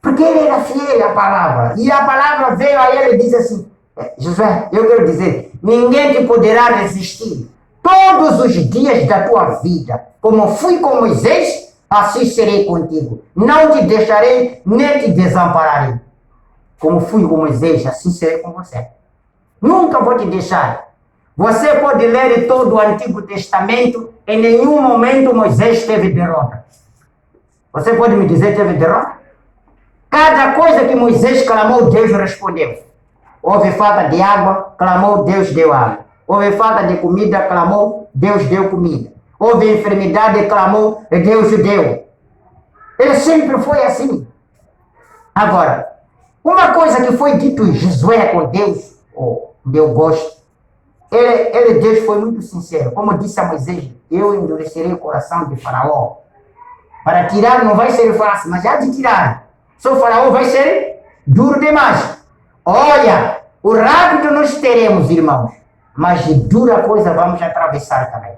Porque ele era fiel à palavra. E a palavra veio a ele e disse assim, Josué, eu quero dizer, ninguém te poderá resistir todos os dias da tua vida. Como fui com Moisés, assim serei contigo. Não te deixarei, nem te desampararei. Como fui com Moisés, assim serei com você. Nunca vou te deixar. Você pode ler todo o Antigo Testamento, em nenhum momento Moisés teve derrota. Você pode me dizer que teve derrota? Cada coisa que Moisés clamou, Deus respondeu. Houve falta de água, clamou, Deus deu água. Houve falta de comida, clamou, Deus deu comida. Houve enfermidade, clamou, Deus deu. Ele sempre foi assim. Agora, uma coisa que foi dito em Josué com Deus, eu gosto, Deus foi muito sincero. Como disse a Moisés, eu endurecerei o coração de Faraó. Para tirar não vai ser fácil, mas já de tirar, só Faraó vai ser duro demais. Olha, o rápido nós teremos, irmãos, mas de dura coisa vamos atravessar também.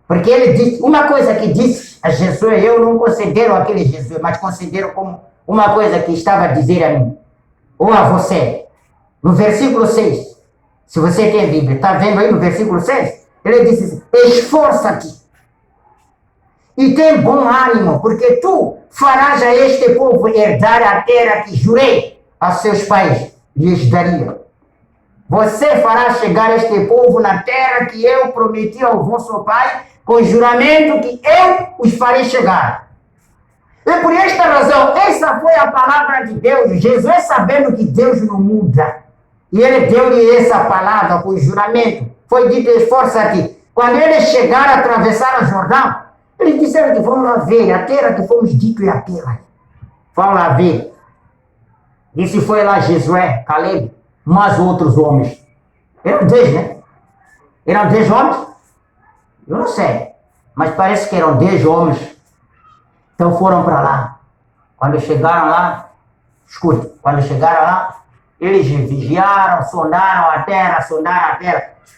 Porque ele disse, uma coisa que disse a Jesus, eu não considero aquele Jesus, mas considero como uma coisa que estava a dizer a mim, ou a você, no versículo 6, se você tem a Bíblia, está vendo aí no versículo 6? Ele disse assim, esforça-te e tem bom ânimo, porque tu farás a este povo herdar a terra que jurei a seus pais lhes daria. Você fará chegar este povo na terra que eu prometi ao vosso pai, com juramento que eu os farei chegar. E por esta razão, essa foi a palavra de Deus. Jesus, sabendo que Deus não muda, e ele deu-lhe essa palavra com juramento. Foi dito, esforça-te. Quando eles chegaram a atravessar o Jordão, eles disseram que vamos lá ver, a terra que fomos dito é aquela. Vamos lá ver. E se foi lá Josué, Caleb, mas outros homens. Eram 10, né? Eram 10 homens? Eu não sei. Mas parece que eram 10 homens. Então foram para lá. Quando chegaram lá, escute, quando chegaram lá, eles vigiaram, sondaram a terra.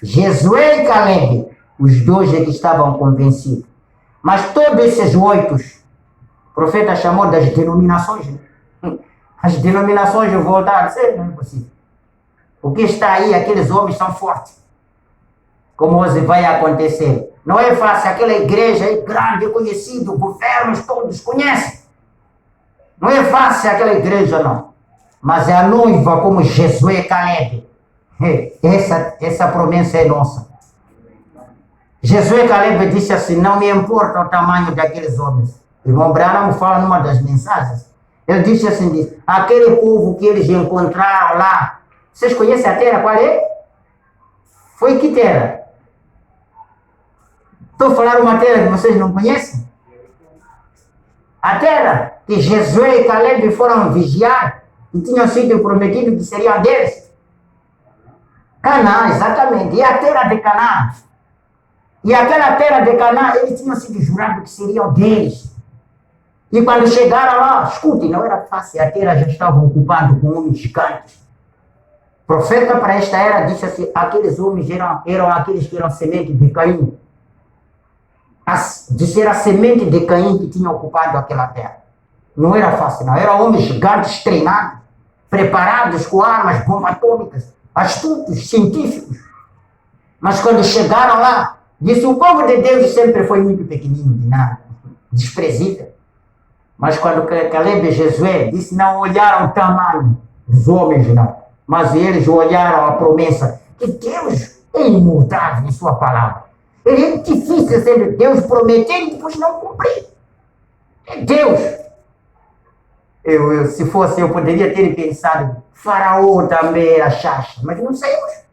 Josué e Caleb, os dois é que estavam convencidos. Mas todos esses 8, o profeta chamou das denominações. As denominações voltaram a ser, não é possível. O que está aí, aqueles homens são fortes. Como hoje vai acontecer. Não é fácil, aquela igreja aí grande, conhecida, governos todos conhecem. Não é fácil aquela igreja, não. Mas é a noiva como Josué e Caleb. Essa promessa é nossa. Josué e Caleb disse assim, não me importa o tamanho daqueles homens. O irmão Branham fala numa das mensagens. Ele disse assim, aquele povo que eles encontraram lá, vocês conhecem a terra, qual é? Foi que terra? Estou falando uma terra que vocês não conhecem? A terra que Josué e Caleb foram vigiar e tinham sido prometido que seria deles. Canaã, exatamente. E a terra de Canaã. E aquela terra de Canaã, eles tinham sido jurados que seriam deles. E quando chegaram lá, escute, não era fácil, a terra já estava ocupada com homens gigantes. O profeta para esta era disse assim, aqueles homens eram aqueles que eram semente de Caim. De ser a semente de Caim que tinha ocupado aquela terra. Não era fácil, não. Eram homens gigantes treinados, preparados com armas, bombas atômicas, astutos, científicos. Mas quando chegaram lá, disse, o povo de Deus sempre foi muito pequenino, de nada, desprezível. Mas quando Caleb e Josué disse, não olharam o tamanho dos homens, não. Mas eles olharam a promessa que Deus é imutável em sua palavra. Ele é difícil ser Deus prometer e depois não cumprir. É Deus. Se fosse, eu poderia ter pensado, Faraó também era chacha, mas não sabemos.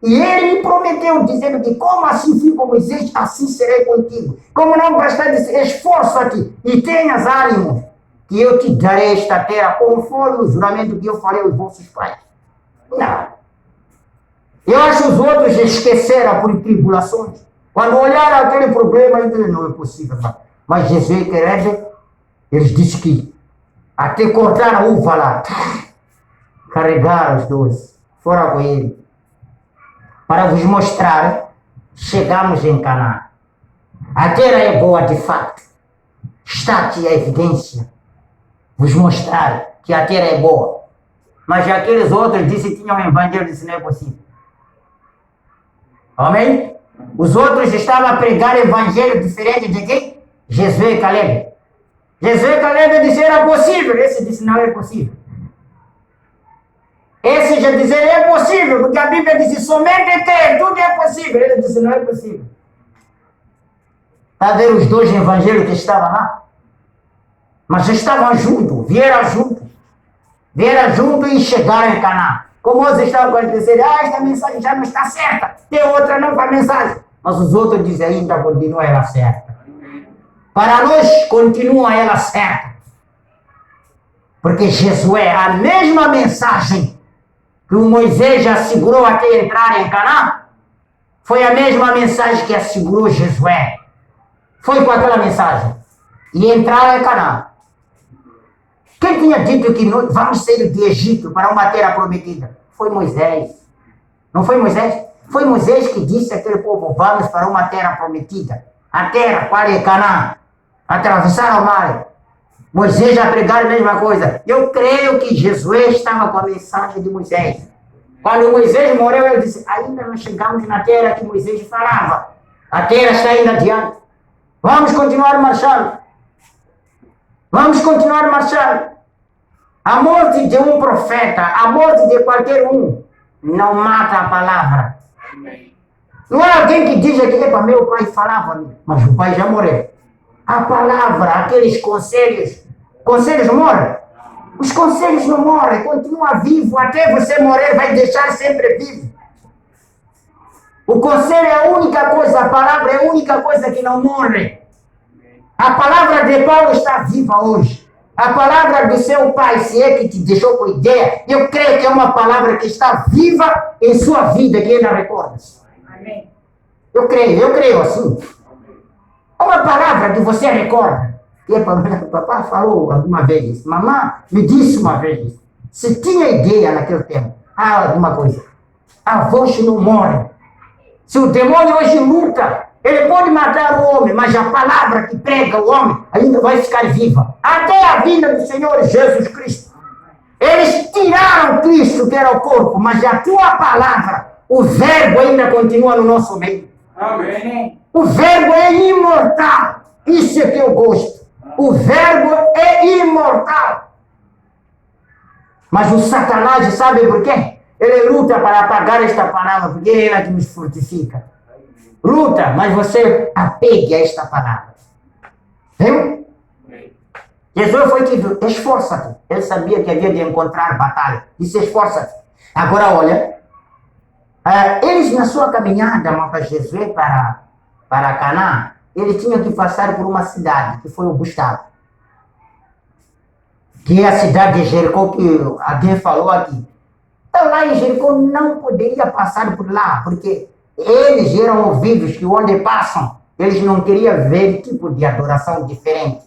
E ele me prometeu, dizendo que como assim fui com Moisés, assim serei contigo. Como não bastar dizer, esforça-te e tenhas ânimo, que eu te darei esta terra, conforme o juramento que eu farei aos vossos pais. Não. Eu acho que os outros esqueceram por tribulações. Quando olharam aquele problema, ainda não é possível. Mas Jesus e Caleb, eles disseram que até cortaram a uva lá, carregaram os dois, foram com ele. Para vos mostrar, chegamos em Canaã. A terra é boa de fato. Está aqui a evidência. Vos mostrar que a terra é boa. Mas aqueles outros disseram que tinham um evangelho, isso não é possível. Amém? Os outros estavam a pregar evangelho diferente de quem? Josué e Caleb. Josué e Caleb disseram era possível. Esse disse não é possível. Esse já dizia é possível, porque a Bíblia diz somente ter, tudo é possível. Ele disse não é possível. Está a ver os dois evangelhos que estavam lá? Mas estavam juntos, vieram juntos e chegaram em Canaã. Como eles estavam acontecendo, esta mensagem já não está certa, tem outra nova mensagem. Mas os outros dizem ainda continua ela certa. Para nós, continua ela certa. Porque Josué, a mesma mensagem que o Moisés assegurou até entrar em Canaã, foi a mesma mensagem que assegurou Josué. Foi com aquela mensagem. E entraram em Canaã. Quem tinha dito que nós vamos sair do Egito para uma terra prometida? Foi Moisés. Não foi Moisés? Foi Moisés que disse àquele povo, vamos para uma terra prometida. A terra, qual é Canaã? Atravessaram o mar. Moisés já pregaram a mesma coisa. Eu creio que Josué estava com a mensagem de Moisés. Quando Moisés morreu, ele disse, ainda não chegamos na terra que Moisés falava. A terra está ainda adiante. Vamos continuar marchando. Vamos continuar marchando. A morte de um profeta, a morte de qualquer um, não mata a palavra. Não é alguém que diz aqui, epa, meu pai falava, mas o pai já morreu. A palavra, aqueles conselhos morrem. Os conselhos não morrem, continua vivo, até você morrer vai deixar sempre vivo. O conselho é a única coisa, a palavra é a única coisa que não morre. A palavra de Paulo está viva hoje. A palavra do seu pai, se é que te deixou com ideia, eu creio que é uma palavra que está viva em sua vida, que ainda recorda-se. Amém. Eu creio assim. Uma palavra que você recorda. E papai falou alguma vez, mamãe me disse uma vez, se tinha ideia naquele tempo, alguma coisa, a voz não morre. Se o demônio hoje luta, ele pode matar o homem, mas a palavra que prega o homem ainda vai ficar viva. Até a vinda do Senhor Jesus Cristo. Eles tiraram Cristo, que era o corpo, mas a tua palavra, o verbo ainda continua no nosso meio. Amém. O verbo é imortal. Isso é que eu gosto. O verbo é imortal. Mas o Satanás, sabe por quê? Ele luta para apagar esta palavra, porque é ela que nos fortifica. Luta, mas você apegue a esta palavra. Viu? Jesus foi que esforça-te. Ele sabia que havia de encontrar batalha. Disse, esforça-te. Agora, olha, eles na sua caminhada para Jesus, para Canaã, eles tinham que passar por uma cidade, que foi o Bustado. Que é a cidade de Jericó, que alguém falou aqui. Então lá em Jericó não poderia passar por lá, porque eles eram ouvidos que onde passam, eles não queriam ver tipo de adoração diferente.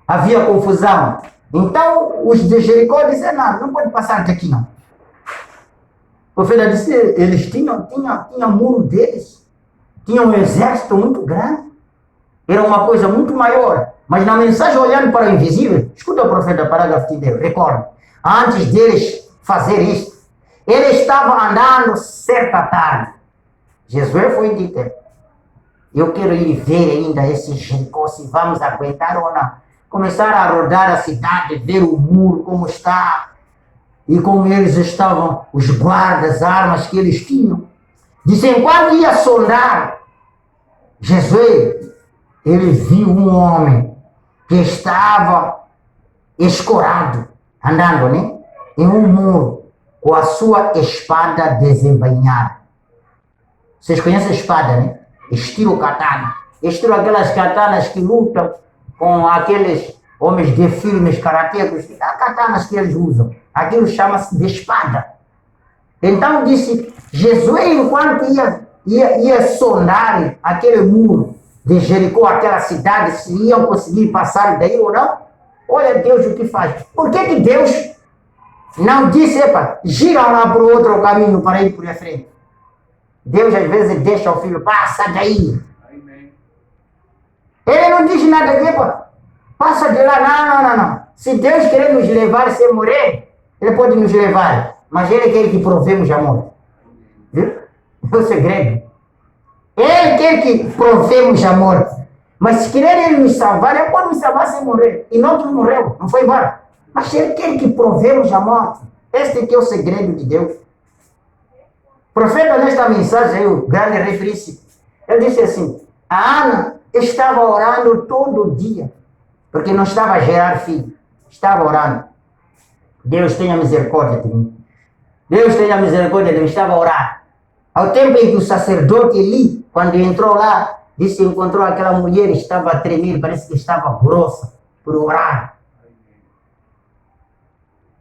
Havia confusão. Então os de Jericó disseram, não pode passar daqui não. O profeta disse, eles tinham muro deles. Tinham um exército muito grande. Era uma coisa muito maior. Mas na mensagem olhando para o invisível, escuta o profeta, parágrafo 32, recorda. Antes deles fazer isso, ele estava andando certa tarde. Jesus foi dito, eu quero ir ver ainda esse Jericó, se vamos aguentar ou não. Começaram a rodar a cidade, ver o muro, como está, e como eles estavam, os guardas, armas que eles tinham. Disse, enquanto ia sondar, Jesus, ele viu um homem que estava escorado, andando, né? Em um muro, com a sua espada desembainhada. Vocês conhecem a espada, né? Estilo katana. Estilo aquelas katanas que lutam com aqueles homens de filmes karatecos. As katanas que eles usam. Aquilo chama-se de espada. Então disse, Jesus, enquanto ia sondar aquele muro de Jericó, aquela cidade, se iam conseguir passar daí ou não, olha Deus o que faz. Por que Deus não disse, gira lá para o outro caminho para ir por a frente? Deus às vezes deixa o filho, passa daí. Ele não diz nada de, passa de lá, não. Se Deus querer nos levar sem morrer, ele pode nos levar, mas ele quer que provemos amor. Viu? É o segredo. Ele quer que provemos a morte. Mas se querer ele nos salvar, ele pode nos salvar sem morrer. E não que morreu, não foi embora. Mas ele quer que provemos a morte. Este aqui é o segredo de Deus. O profeta, nesta mensagem, o grande rei príncipe, ele disse assim, a Ana estava orando todo dia, porque não estava a gerar filho. Estava orando. Deus tenha misericórdia de mim. Deus tenha misericórdia de mim. Estava a orar. Ao tempo em que o sacerdote Eli, quando entrou lá, disse que encontrou aquela mulher, estava a tremer, parece que estava grossa, por orar.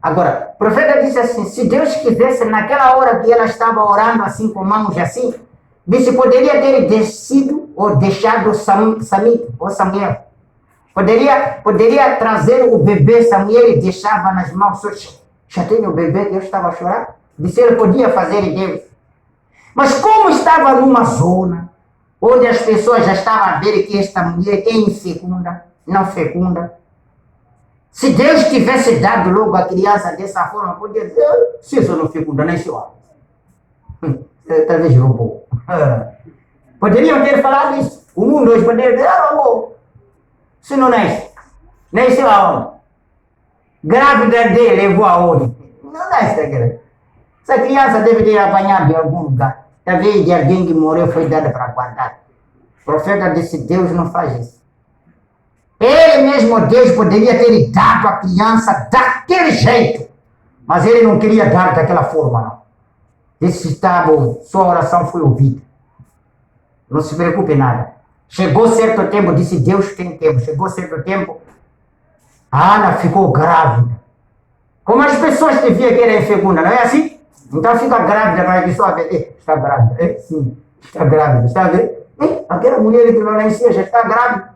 Agora, o profeta disse assim, se Deus quisesse, naquela hora que ela estava orando assim, com mãos assim, disse, poderia ter descido ou deixado Samuel. Poderia trazer o bebê Samuel e deixava nas mãos. Já tem o bebê que eu estava a chorar? Disse, ele podia fazer em Deus. Mas como estava numa zona onde as pessoas já estavam a ver que esta mulher é infecunda, não fecunda, se Deus tivesse dado logo a criança dessa forma, podia dizer, se isso não fecunda, nem se olha. Talvez roubou. Poderiam ter falado isso. O mundo hoje poderia dizer, roubou. Se não nasce. Nasceu aonde? Grávida dele levou aonde? Não nasce daquela. Essa criança deve ter apanhado de algum lugar. Talvez de alguém que morreu foi dada para guardar. O profeta disse, Deus não faz isso. Ele mesmo, Deus, poderia ter dado a criança daquele jeito. Mas ele não queria dar daquela forma, não. Disse, está bom, sua oração foi ouvida. Não se preocupe nada. Chegou certo tempo, disse, Deus tem tempo. Chegou certo tempo, a Ana ficou grávida. Como as pessoas te viam que era infecunda, não é assim? Então fica grávida para que só ver. Está grávida. Sim, está grávida. Está vendo? Aquela mulher que não nascia já está grávida.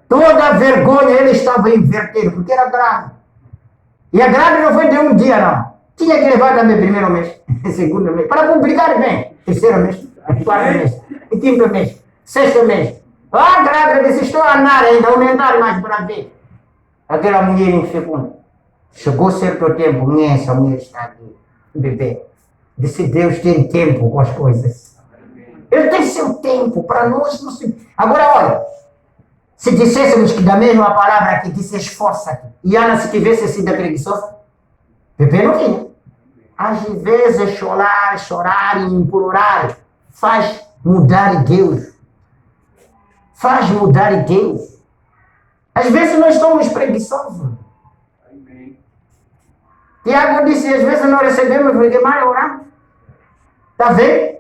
Toda a vergonha ele estava invertido, porque era grávida. E a grávida não foi de um dia, não. Tinha que levar também primeiro mês, segundo mês, para complicar bem. Terceiro mês, quarto mês, quinto mês, sexto mês. A grávida disse, estou a andar ainda, aumentar mais para ver. Aquela mulher infecunda. Chegou certo tempo, essa mulher está aqui, bebê. Disse, Deus tem tempo com as coisas. Ele tem seu tempo, para nós não se... Agora, olha, se dissessemos que da mesma palavra que disse esforça-te, e Ana se tivesse sido preguiçosa, bebê não vinha. Às vezes chorar e implorar faz mudar Deus. Faz mudar Deus. Às vezes nós somos preguiçosos. Tiago disse, às vezes não recebemos porque mal oramos. Está vendo?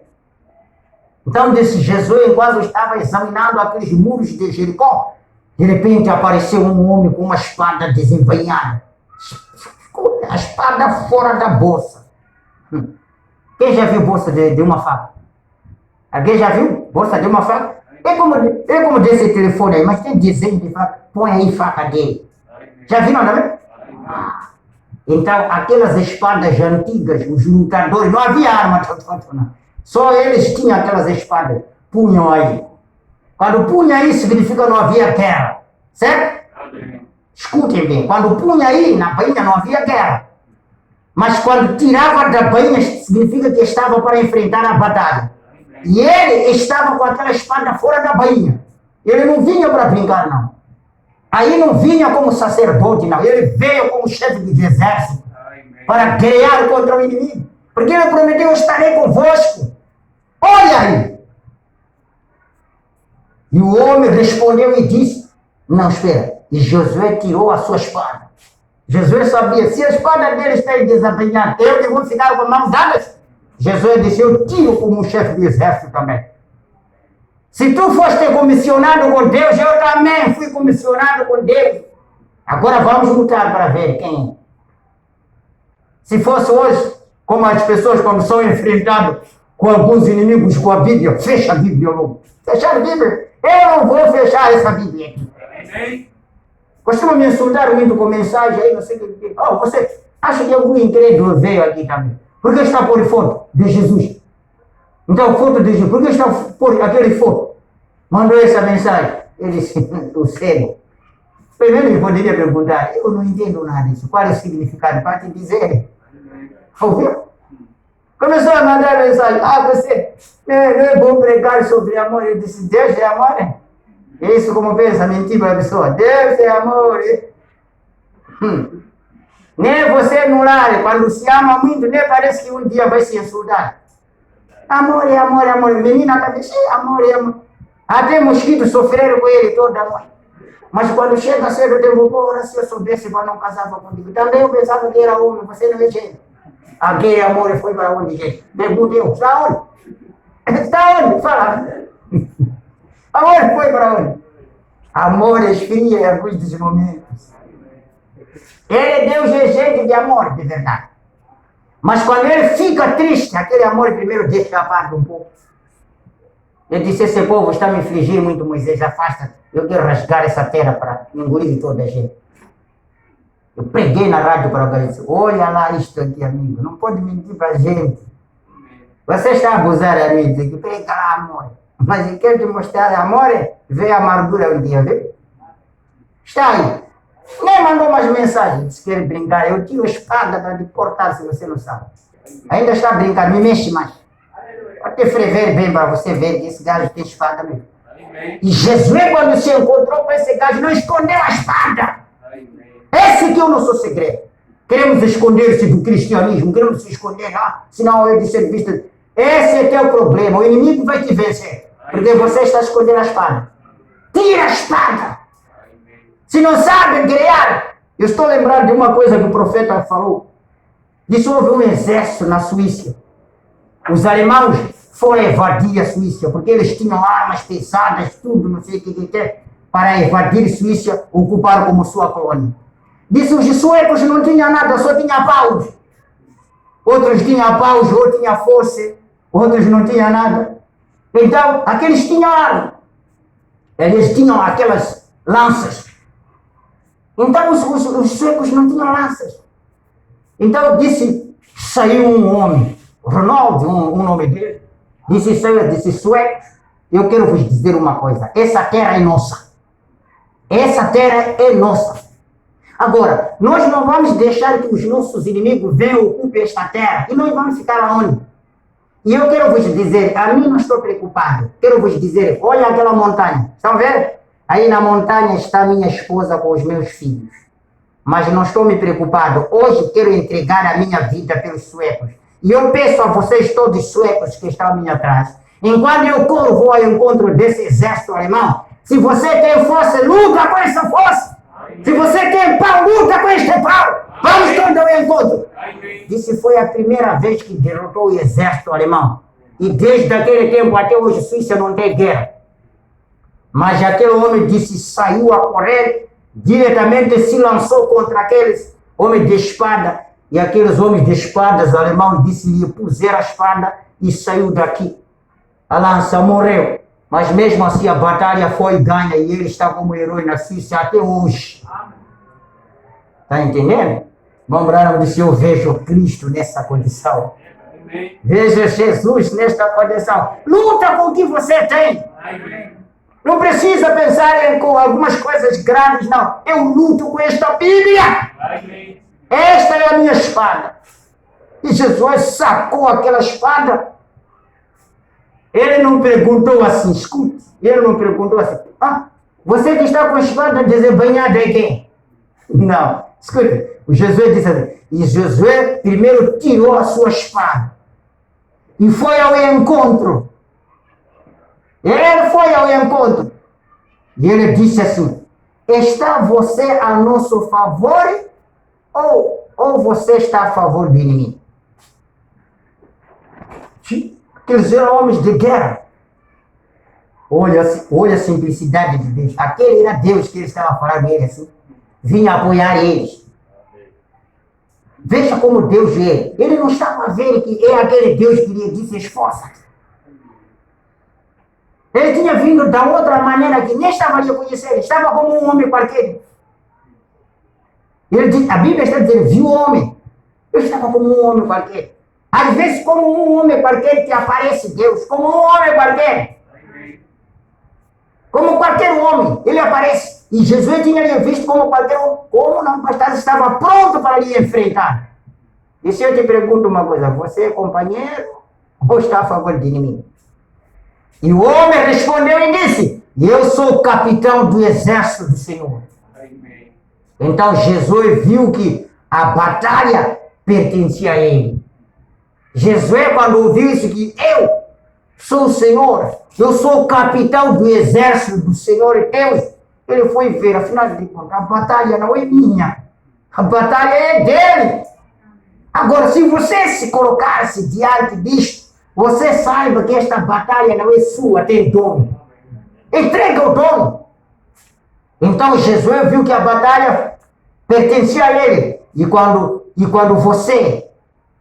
Então disse Jesus, enquanto estava examinando aqueles muros de Jericó, de repente apareceu um homem com uma espada desembainhada. A espada fora da bolsa. Quem já viu bolsa de uma faca? Alguém já viu bolsa de uma faca? É como desse telefone aí, mas tem desenho de faca. Põe aí faca dele. Já viram, não é? Então, aquelas espadas antigas, os lutadores, não havia arma, não. Só eles tinham aquelas espadas, punham aí. Quando punha aí, significa que não havia guerra. Certo? Escutem bem, quando punha aí, na bainha não havia guerra. Mas quando tirava da bainha, significa que estava para enfrentar a batalha. E ele estava com aquela espada fora da bainha. Ele não vinha para brincar, não. Aí não vinha como sacerdote, não. Ele veio como chefe de exército para guerrear contra o inimigo. Porque ele prometeu, eu estarei convosco. Olha aí! E o homem respondeu e disse, não, espera. E Josué tirou a sua espada. Josué sabia, se a espada dele está desempenhada, eu que vou ficar com mãos dadas. Josué disse, eu tiro como chefe de exército também. Se tu foste comissionado com Deus, eu também fui comissionado com Deus. Agora vamos lutar para ver quem é. Se fosse hoje, como as pessoas quando são enfrentadas com alguns inimigos com a Bíblia, fecha a Bíblia logo. Fechar a Bíblia? Eu não vou fechar essa Bíblia aqui. Costuma me insultar muito com mensagem aí, não sei o que. Oh, você acha que algum incrédulo veio aqui também? Por que está por foto de Jesus? Então, foto de Jesus. Por que está por aquele foto? Mandou essa mensagem. Ele disse, o cego. Primeiro ele poderia perguntar, eu não entendo nada disso. Qual é o significado? Para te dizer. Ouviu? Começou a mandar mensagem. Você não é bom pregar sobre amor. Ele disse, Deus é amor. Isso como pensa, mentir para a pessoa. Deus é amor. Nem você no lar, quando se ama muito, nem parece que um dia vai se insultar. Amor é amor, é amor. Menina está dizendo, amor é amor. Até mosquitos sofreram com ele toda noite. Mas quando chega cedo, eu digo, porra, se eu soubesse, eu não casava contigo. Também eu pensava que era homem, você não é gente. Aquele amor foi para onde, gente? Perguntei, está onde? Está onde? Fala. Amor foi para onde? Amor esfria em alguns dos momentos. Ele, Deus, é gente de amor, de verdade. Mas quando ele fica triste, aquele amor primeiro deixa a parte um pouco. Ele disse, esse povo está me infligindo muito, Moisés, afasta. Eu quero rasgar essa terra para engolir toda a gente. Eu preguei na rádio para o cara e disse, olha lá isto aqui, amigo, não pode mentir para a gente. Você está a abusar a mim, diz que prega lá amor. Mas eu quero te mostrar amor, vê a amargura um dia, vê? Está aí. Nem mandou mais mensagens, se quer brincar. Eu tiro a espada para te cortar, se você não sabe. Ainda está brincando, me mexe mais. Até frever bem para você ver que esse gajo tem espada mesmo. E Jesus, quando se encontrou com esse gajo, não escondeu a espada. Esse que é o nosso segredo. Queremos esconder-se do cristianismo, queremos se esconder, senão é de ser visto. Esse é teu problema, o inimigo vai te vencer. Porque você está escondendo a espada. Tira a espada. Se não sabe guerrear. Eu estou lembrando de uma coisa que o profeta falou. Disse, houve um exército na Suíça. Os alemães foram evadir a Suíça, porque eles tinham armas pesadas, tudo, não sei o que, para evadir a Suíça, ocuparam como sua colônia. Disse, os suecos não tinham nada, só tinham paus. Outros tinham paus, outros tinham foice, outros não tinham nada. Então, aqueles tinham arma. Eles tinham aquelas lanças. Então, os suecos não tinham lanças. Então, disse, saiu um homem, Ronaldo, um nome dele, disse, suecos, eu quero vos dizer uma coisa, essa terra é nossa. Essa terra é nossa. Agora, nós não vamos deixar que os nossos inimigos venham e ocupem esta terra, e nós vamos ficar aonde? E eu quero vos dizer, a mim não estou preocupado, quero vos dizer, olha aquela montanha, estão vendo? Aí na montanha está minha esposa com os meus filhos. Mas não estou me preocupado. Hoje quero entregar a minha vida pelos suecos. E eu peço a vocês todos suecos que estão a mim atrás. Enquanto eu corro, vou ao encontro desse exército alemão. Se você tem força, luta com essa força. Se você tem pau, luta com este pau. Vamos todos ao encontro. Disse, foi a primeira vez que derrotou o exército alemão. E desde aquele tempo até hoje, a Suíça não tem guerra. Mas aquele homem disse, saiu a correr, diretamente se lançou contra aqueles homens de espada. E aqueles homens de espadas alemães disse-lhe, puseram a espada e saiu daqui. A lança morreu. Mas mesmo assim a batalha foi ganha e ele está como herói na Suíça até hoje. Está entendendo? Vamos lá, disse, eu vejo Cristo nessa condição. Veja Jesus nesta condição. Luta com o que você tem. Não precisa pensar em com algumas coisas grandes, não. Eu luto com esta Bíblia. Esta é a minha espada. E Jesus sacou aquela espada. Ele não perguntou assim, escute. Ele não perguntou assim, você que está com a espada desembanhada é quem? Não, escute. O Jesus disse assim, e Jesus primeiro tirou a sua espada. E foi ao encontro. Ele foi ao encontro. E ele disse assim, está você a nosso favor ou você está a favor do inimigo? Aqueles eram homens de guerra. Olha a simplicidade de Deus. Aquele era Deus que ele estava falando ele assim. Vinha apoiar eles. Veja como Deus é. Ele não estava a ver que é aquele Deus que lhe disse esforça-te. Ele tinha vindo da outra maneira que nem estava a conhecer. Ele estava como um homem qualquer. A Bíblia está dizendo, viu o homem. Eu estava como um homem qualquer. Às vezes, como um homem qualquer que aparece Deus. Como um homem qualquer. Como qualquer homem, ele aparece. E Jesus tinha lhe visto como qualquer homem. Como não, pastor, estava pronto para lhe enfrentar. E se eu te pergunto uma coisa, você é companheiro ou está a favor de inimigo? E o homem respondeu e disse, eu sou o capitão do exército do Senhor. Então Jesus viu que a batalha pertencia a ele. Jesus, quando ouviu isso, que eu sou o Senhor, eu sou o capitão do exército do Senhor Deus, ele foi ver, afinal de contas, a batalha não é minha, a batalha é dele. Agora, se você se colocar-se diante disto, você saiba que esta batalha não é sua, tem dono. Entrega o dono. Então Jesus viu que a batalha pertencia a ele. E quando você,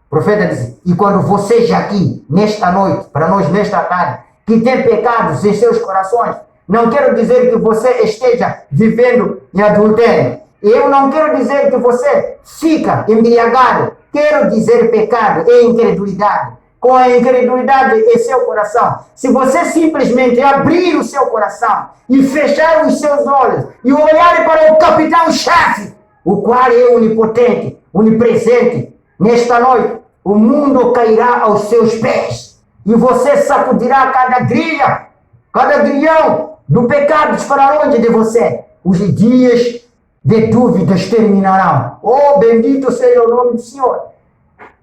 o profeta diz, e quando você já aqui, nesta noite, para nós nesta tarde, que tem pecados em seus corações, não quero dizer que você esteja vivendo em adultério. Eu não quero dizer que você fica embriagado. Quero dizer pecado e incredulidade. Com a incredulidade em seu coração. Se você simplesmente abrir o seu coração e fechar os seus olhos e olhar para o capitão-chefe, o qual é onipotente, onipresente, nesta noite, o mundo cairá aos seus pés e você sacudirá cada grilha, cada grilhão do pecado para longe de você. Os dias de dúvidas terminarão. Oh, bendito seja o nome do Senhor.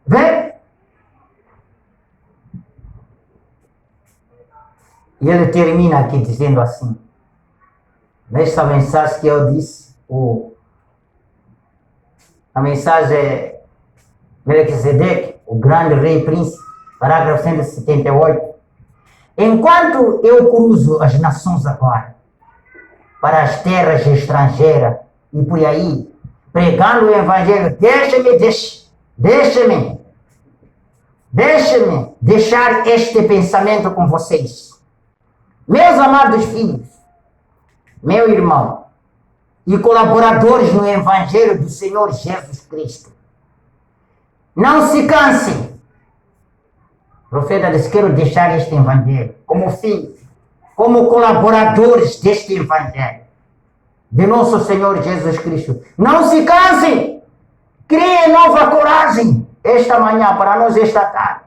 Vem? E ele termina aqui dizendo assim, nesta mensagem que eu disse, a mensagem Melquisedeque, o grande rei príncipe, parágrafo 178. Enquanto eu cruzo as nações agora, para as terras estrangeiras e por aí, pregando o evangelho, deixe-me deixar este pensamento com vocês. Meus amados filhos, meu irmão e colaboradores no Evangelho do Senhor Jesus Cristo, não se cansem. O profeta diz, quero deixar este Evangelho como filhos, como colaboradores deste Evangelho de nosso Senhor Jesus Cristo. Não se cansem. Criem nova coragem esta manhã para nós esta tarde.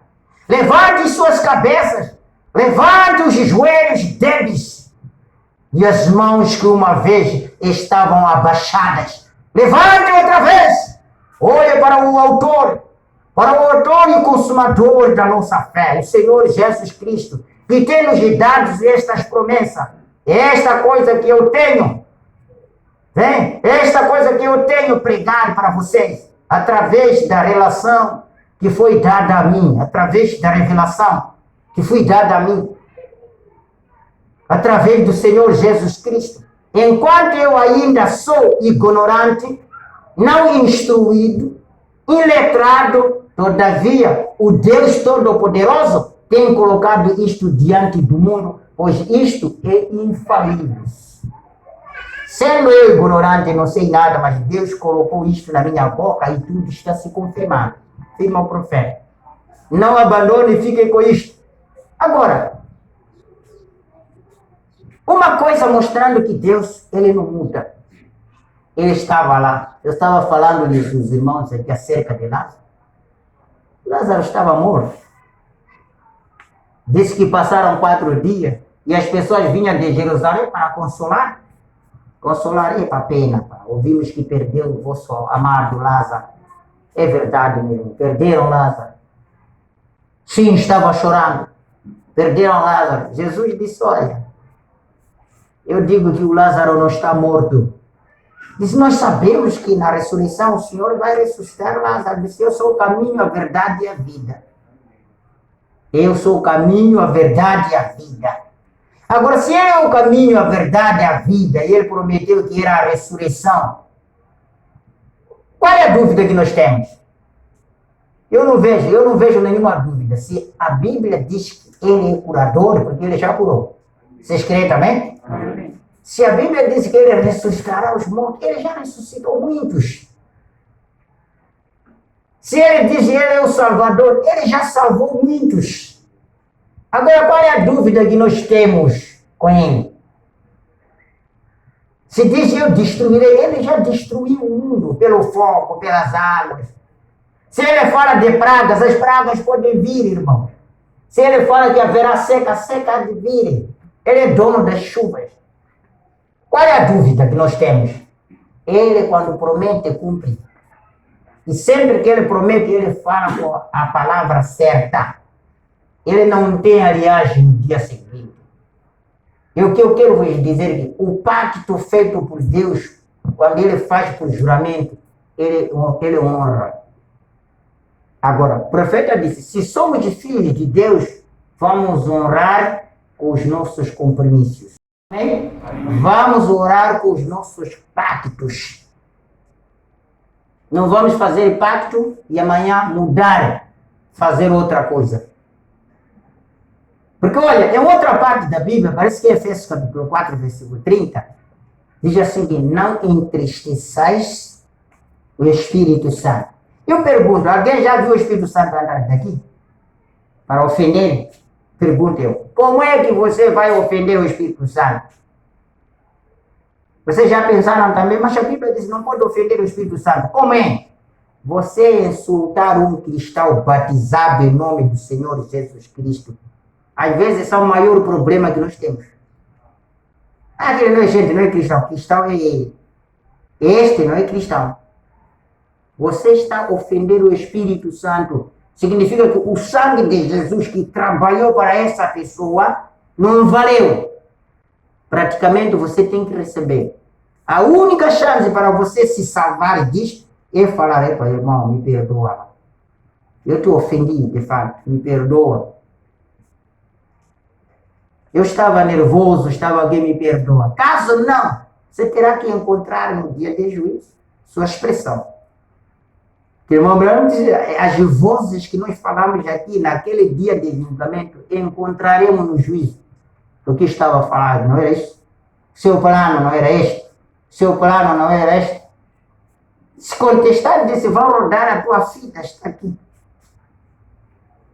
Levante suas cabeças. Levante os joelhos débeis e as mãos que uma vez estavam abaixadas. Levante outra vez. Olhe para o autor e consumador da nossa fé, o Senhor Jesus Cristo, que tem nos dado estas promessas. Esta coisa que eu tenho, esta coisa que eu tenho pregado para vocês, através da relação que foi dada a mim, através da revelação que foi dada a mim, através do Senhor Jesus Cristo. Enquanto eu ainda sou ignorante, não instruído, iletrado, todavia, o Deus Todo-Poderoso tem colocado isto diante do mundo, pois isto é infalível. Sendo eu ignorante, não sei nada, mas Deus colocou isto na minha boca e tudo está se confirmando. Firma o profeta. Não abandone e fique com isto. Agora, uma coisa mostrando que Deus, ele não muda. Ele estava lá. Eu estava falando dos irmãos aqui acerca de Lázaro. Lázaro estava morto. Disse que passaram 4 dias e as pessoas vinham de Jerusalém para consolar. Consolar, epa, pena, pá. Ouvimos que perdeu o vosso amado Lázaro. É verdade mesmo, perderam Lázaro. Sim, estava chorando. Perderam Lázaro. Jesus disse, olha, eu digo que o Lázaro não está morto. Diz, nós sabemos que na ressurreição o Senhor vai ressuscitar Lázaro. Diz, eu sou o caminho, a verdade e a vida. Eu sou o caminho, a verdade e a vida. Agora, se ele é o caminho, a verdade e a vida, e ele prometeu que era a ressurreição, qual é a dúvida que nós temos? Eu não vejo nenhuma dúvida. Se a Bíblia diz que ele é curador, porque ele já curou. Vocês creem também? Amém. Se a Bíblia diz que ele ressuscitará os mortos, ele já ressuscitou muitos. Se ele diz que ele é o Salvador, ele já salvou muitos. Agora, qual é a dúvida que nós temos com ele? Se diz que eu destruirei, ele já destruiu o mundo pelo fogo, pelas águas. Se ele fala de pragas, as pragas podem vir, irmão. Se ele fala que haverá seca, a seca há de vir. Ele é dono das chuvas. Qual é a dúvida que nós temos? Ele, quando promete, cumpre. E sempre que ele promete, ele fala com a palavra certa. Ele não tem aliagem no dia seguinte. E o que eu quero vos dizer é que o pacto feito por Deus, quando ele faz por juramento, ele honra. Agora, o profeta disse, se somos filhos de Deus, vamos honrar com os nossos compromissos. Amém? Vamos orar com os nossos pactos. Não vamos fazer pacto e amanhã mudar, fazer outra coisa. Porque olha, em outra parte da Bíblia, parece que é Efésios capítulo 4, versículo 30, diz assim que não entristeçais o Espírito Santo. Eu pergunto, alguém já viu o Espírito Santo andar daqui? Para ofender? Pergunto eu, como é que você vai ofender o Espírito Santo? Vocês já pensaram também, mas a Bíblia diz que não pode ofender o Espírito Santo. Como é? Você insultar um cristão batizado em nome do Senhor Jesus Cristo, às vezes esse é o maior problema que nós temos. Aquele não é gente, não é cristão. Cristão é ele. Este não é cristão. Você está ofendendo o Espírito Santo. Significa que o sangue de Jesus que trabalhou para essa pessoa não valeu. Praticamente você tem que receber. A única chance para você se salvar disso é falar, epa, irmão, me perdoa. Eu te ofendi, de fato, me perdoa. Eu estava nervoso, alguém me perdoa. Caso não, você terá que encontrar no dia de juízo sua expressão. Irmão Branco diz, as vozes que nós falamos aqui naquele dia de julgamento, encontraremos no juízo. O que estava falando, não era isso? Seu plano não era este? Seu plano não era este? Se contestar, disse, vão rodar a tua fita, está aqui.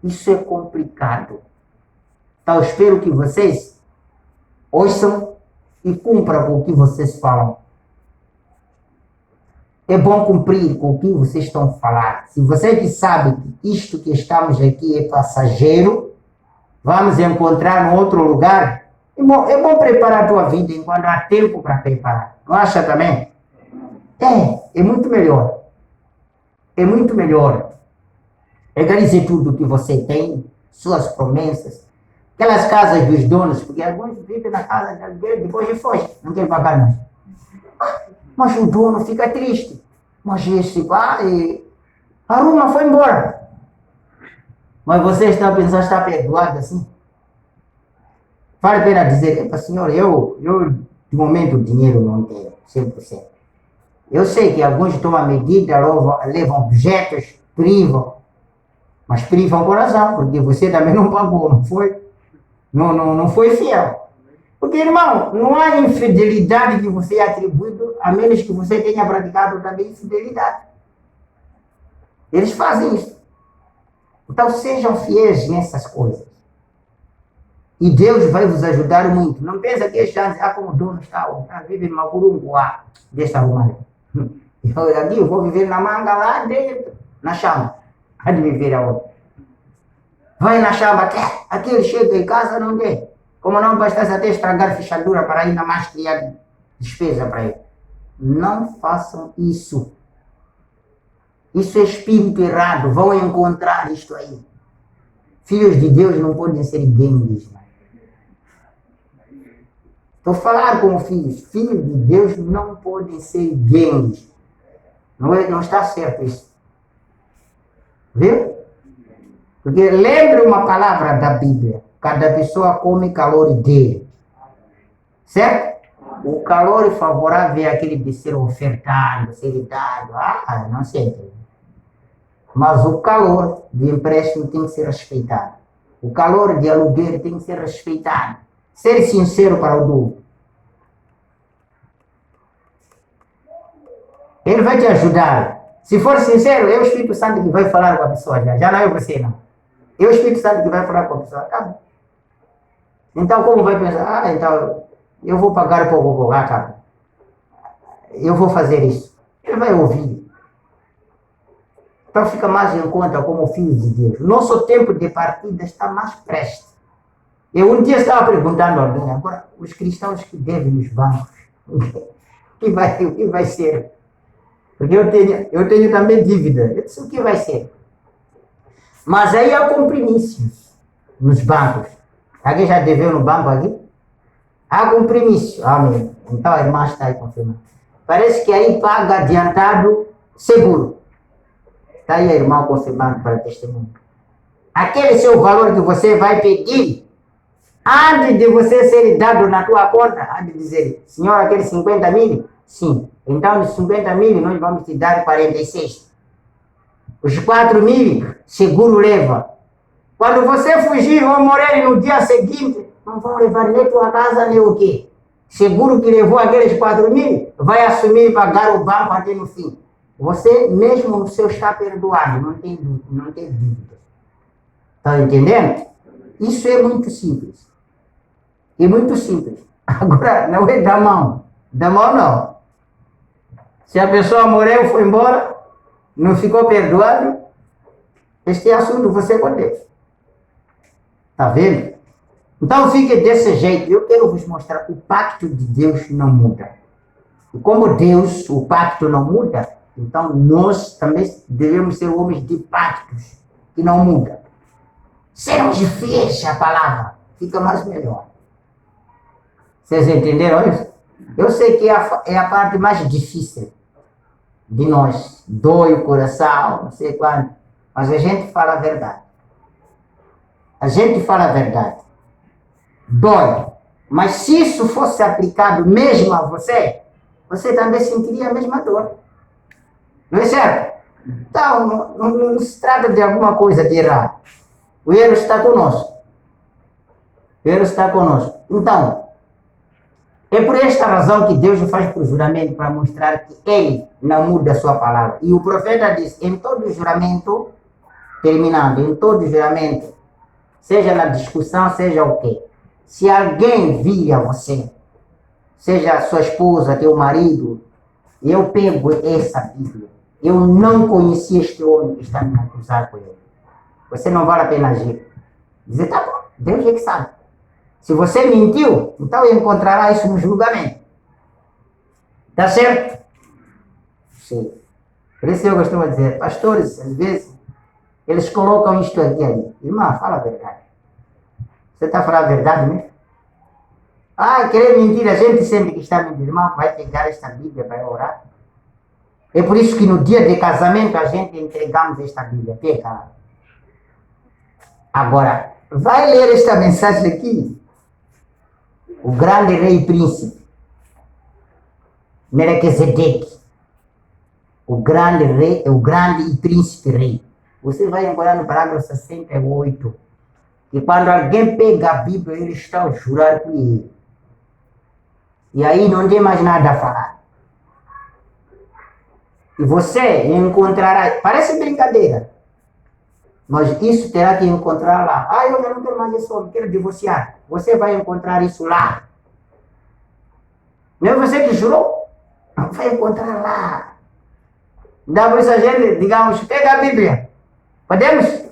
Isso é complicado. Então, eu espero que vocês ouçam e cumpram com o que vocês falam. É bom cumprir com o que vocês estão a falar. Se você que sabe que isto que estamos aqui é passageiro, vamos encontrar em outro lugar. É bom preparar a tua vida enquanto há tempo para preparar. Não acha também? É muito melhor. É muito melhor. Legalize tudo que você tem, suas promessas. Aquelas casas dos donos, porque alguns vivem na casa dele, depois de foge, não quer pagar mais. Mas o dono fica triste. Mas esse vai, arruma, foi embora. Mas você está pensando, está perdoado assim? Vale a pena dizer, senhor, eu de momento o dinheiro não tenho, 100%. Eu sei que alguns tomam medida, levam objetos, privam. Mas privam o coração, porque você também não pagou, não foi? Não foi fiel. Porque, irmão, não há infidelidade que você é atribuído, a menos que você tenha praticado também infidelidade. Eles fazem isso. Então, sejam fiéis nessas coisas. E Deus vai vos ajudar muito. Não pensa que é chance, como o dono está vive numa curunguá, deixa arrumar. Eu vou viver na manga lá dentro, na chama. Há de viver aonde? Vai na chama, aqui ele chega em casa, não tem. Como não bastasse até estragar fechadura para ainda mais criar despesa para ele. Não façam isso. Isso é espírito errado. Vão encontrar isto aí. Filhos de Deus não podem ser gangues. Estou falando como filhos. Filhos de Deus não podem ser gangues. Não está certo isso. Viu? Porque lembre uma palavra da Bíblia. Cada pessoa come calor dele. Certo? O calor favorável é aquele de ser ofertado, ser dado. Não sei. Mas o calor de empréstimo tem que ser respeitado. O calor de aluguel tem que ser respeitado. Ser sincero para o dono. Ele vai te ajudar. Se for sincero, é o Espírito Santo que vai falar com a pessoa. Já não é você, não. É o Espírito Santo que vai falar com a pessoa. Tá bom. Então, como vai pensar? Então, eu vou pagar pouco. Tá. Eu vou fazer isso. Ele vai ouvir. Então, fica mais em conta como filho de Deus. Nosso tempo de partida está mais prestes. Eu um dia estava perguntando a alguém, agora, os cristãos que devem nos bancos, o que vai ser? Porque eu tenho também dívida. Eu disse, o que vai ser? Mas aí há compromissos nos bancos. Alguém já deveu no banco aqui? Há compromisso. Amém. Então a irmã está aí confirmando. Parece que aí paga adiantado seguro. Está aí a irmã confirmando para testemunho. Aquele seu valor que você vai pedir, antes de você ser dado na tua conta, há de dizer, senhor, aqueles 50 mil, Sim. Então, de 50 mil, nós vamos te dar 46. Os 4 mil, seguro leva. Quando você fugir ou morrer no dia seguinte, não vão levar nem tua casa, nem o quê? Seguro que levou aqueles 4 mil, vai assumir e pagar o banco até no fim. Você mesmo no seu está perdoado, não tem dúvida. Está entendendo? Isso é muito simples. É muito simples. Agora, não é da mão. Da mão, não. Se a pessoa morreu, foi embora, não ficou perdoado, este assunto você contesta. Está vendo? Então, fique desse jeito. Eu quero vos mostrar. O pacto de Deus não muda. E como Deus, o pacto não muda, então nós também devemos ser homens de pactos que não mudam. Sermos fiéis à palavra. Fica mais melhor. Vocês entenderam isso? Eu sei que é a parte mais difícil de nós. Dói o coração, não sei quando. Mas a gente fala a verdade. A gente fala a verdade. Dói. Mas se isso fosse aplicado mesmo a você, você também sentiria a mesma dor. Não é certo? Então, não se trata de alguma coisa de errado. O erro está conosco. O erro está conosco. Então, é por esta razão que Deus faz por juramento, para mostrar que Ele não muda a sua palavra. E o profeta diz, em todo juramento, terminando, em todo juramento, seja na discussão, seja o quê? Se alguém via você, seja sua esposa, teu marido, eu pego essa Bíblia. Eu não conheci este homem que está me acusando com ele. Você não vale a pena agir. Dizer, tá bom, Deus é que sabe. Se você mentiu, então encontrará isso no julgamento. Tá certo? Sim. Por isso eu costumo dizer, pastores, às vezes, eles colocam isto aqui ali. Irmã, fala a verdade. Você está falando a verdade mesmo? Ah, querer mentir, a gente sempre que está mentindo, irmão, vai pegar esta Bíblia para orar. É por isso que no dia de casamento a gente entregamos esta Bíblia. Pega lá. Agora, vai ler esta mensagem aqui. O grande rei e príncipe, Melquisedeque, o grande rei, o grande e príncipe rei. Você vai encontrar no parágrafo 68, que quando alguém pega a Bíblia, ele está a jurar por ele. E aí não tem mais nada a falar. E você encontrará, parece brincadeira, mas isso terá que encontrar lá. Ah, eu não quero mais esse homem, quero divorciar. Você vai encontrar isso lá. Não é você que jurou? Vai encontrar lá. Dá por isso a gente, digamos, pega a Bíblia. Podemos?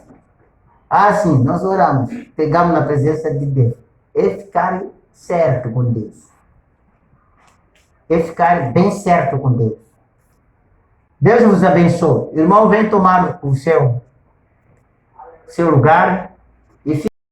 Ah, sim, nós oramos. Pegamos na presença de Deus. É ficar certo com Deus. É ficar bem certo com Deus. Deus vos abençoe. Irmão, vem tomar o seu lugar.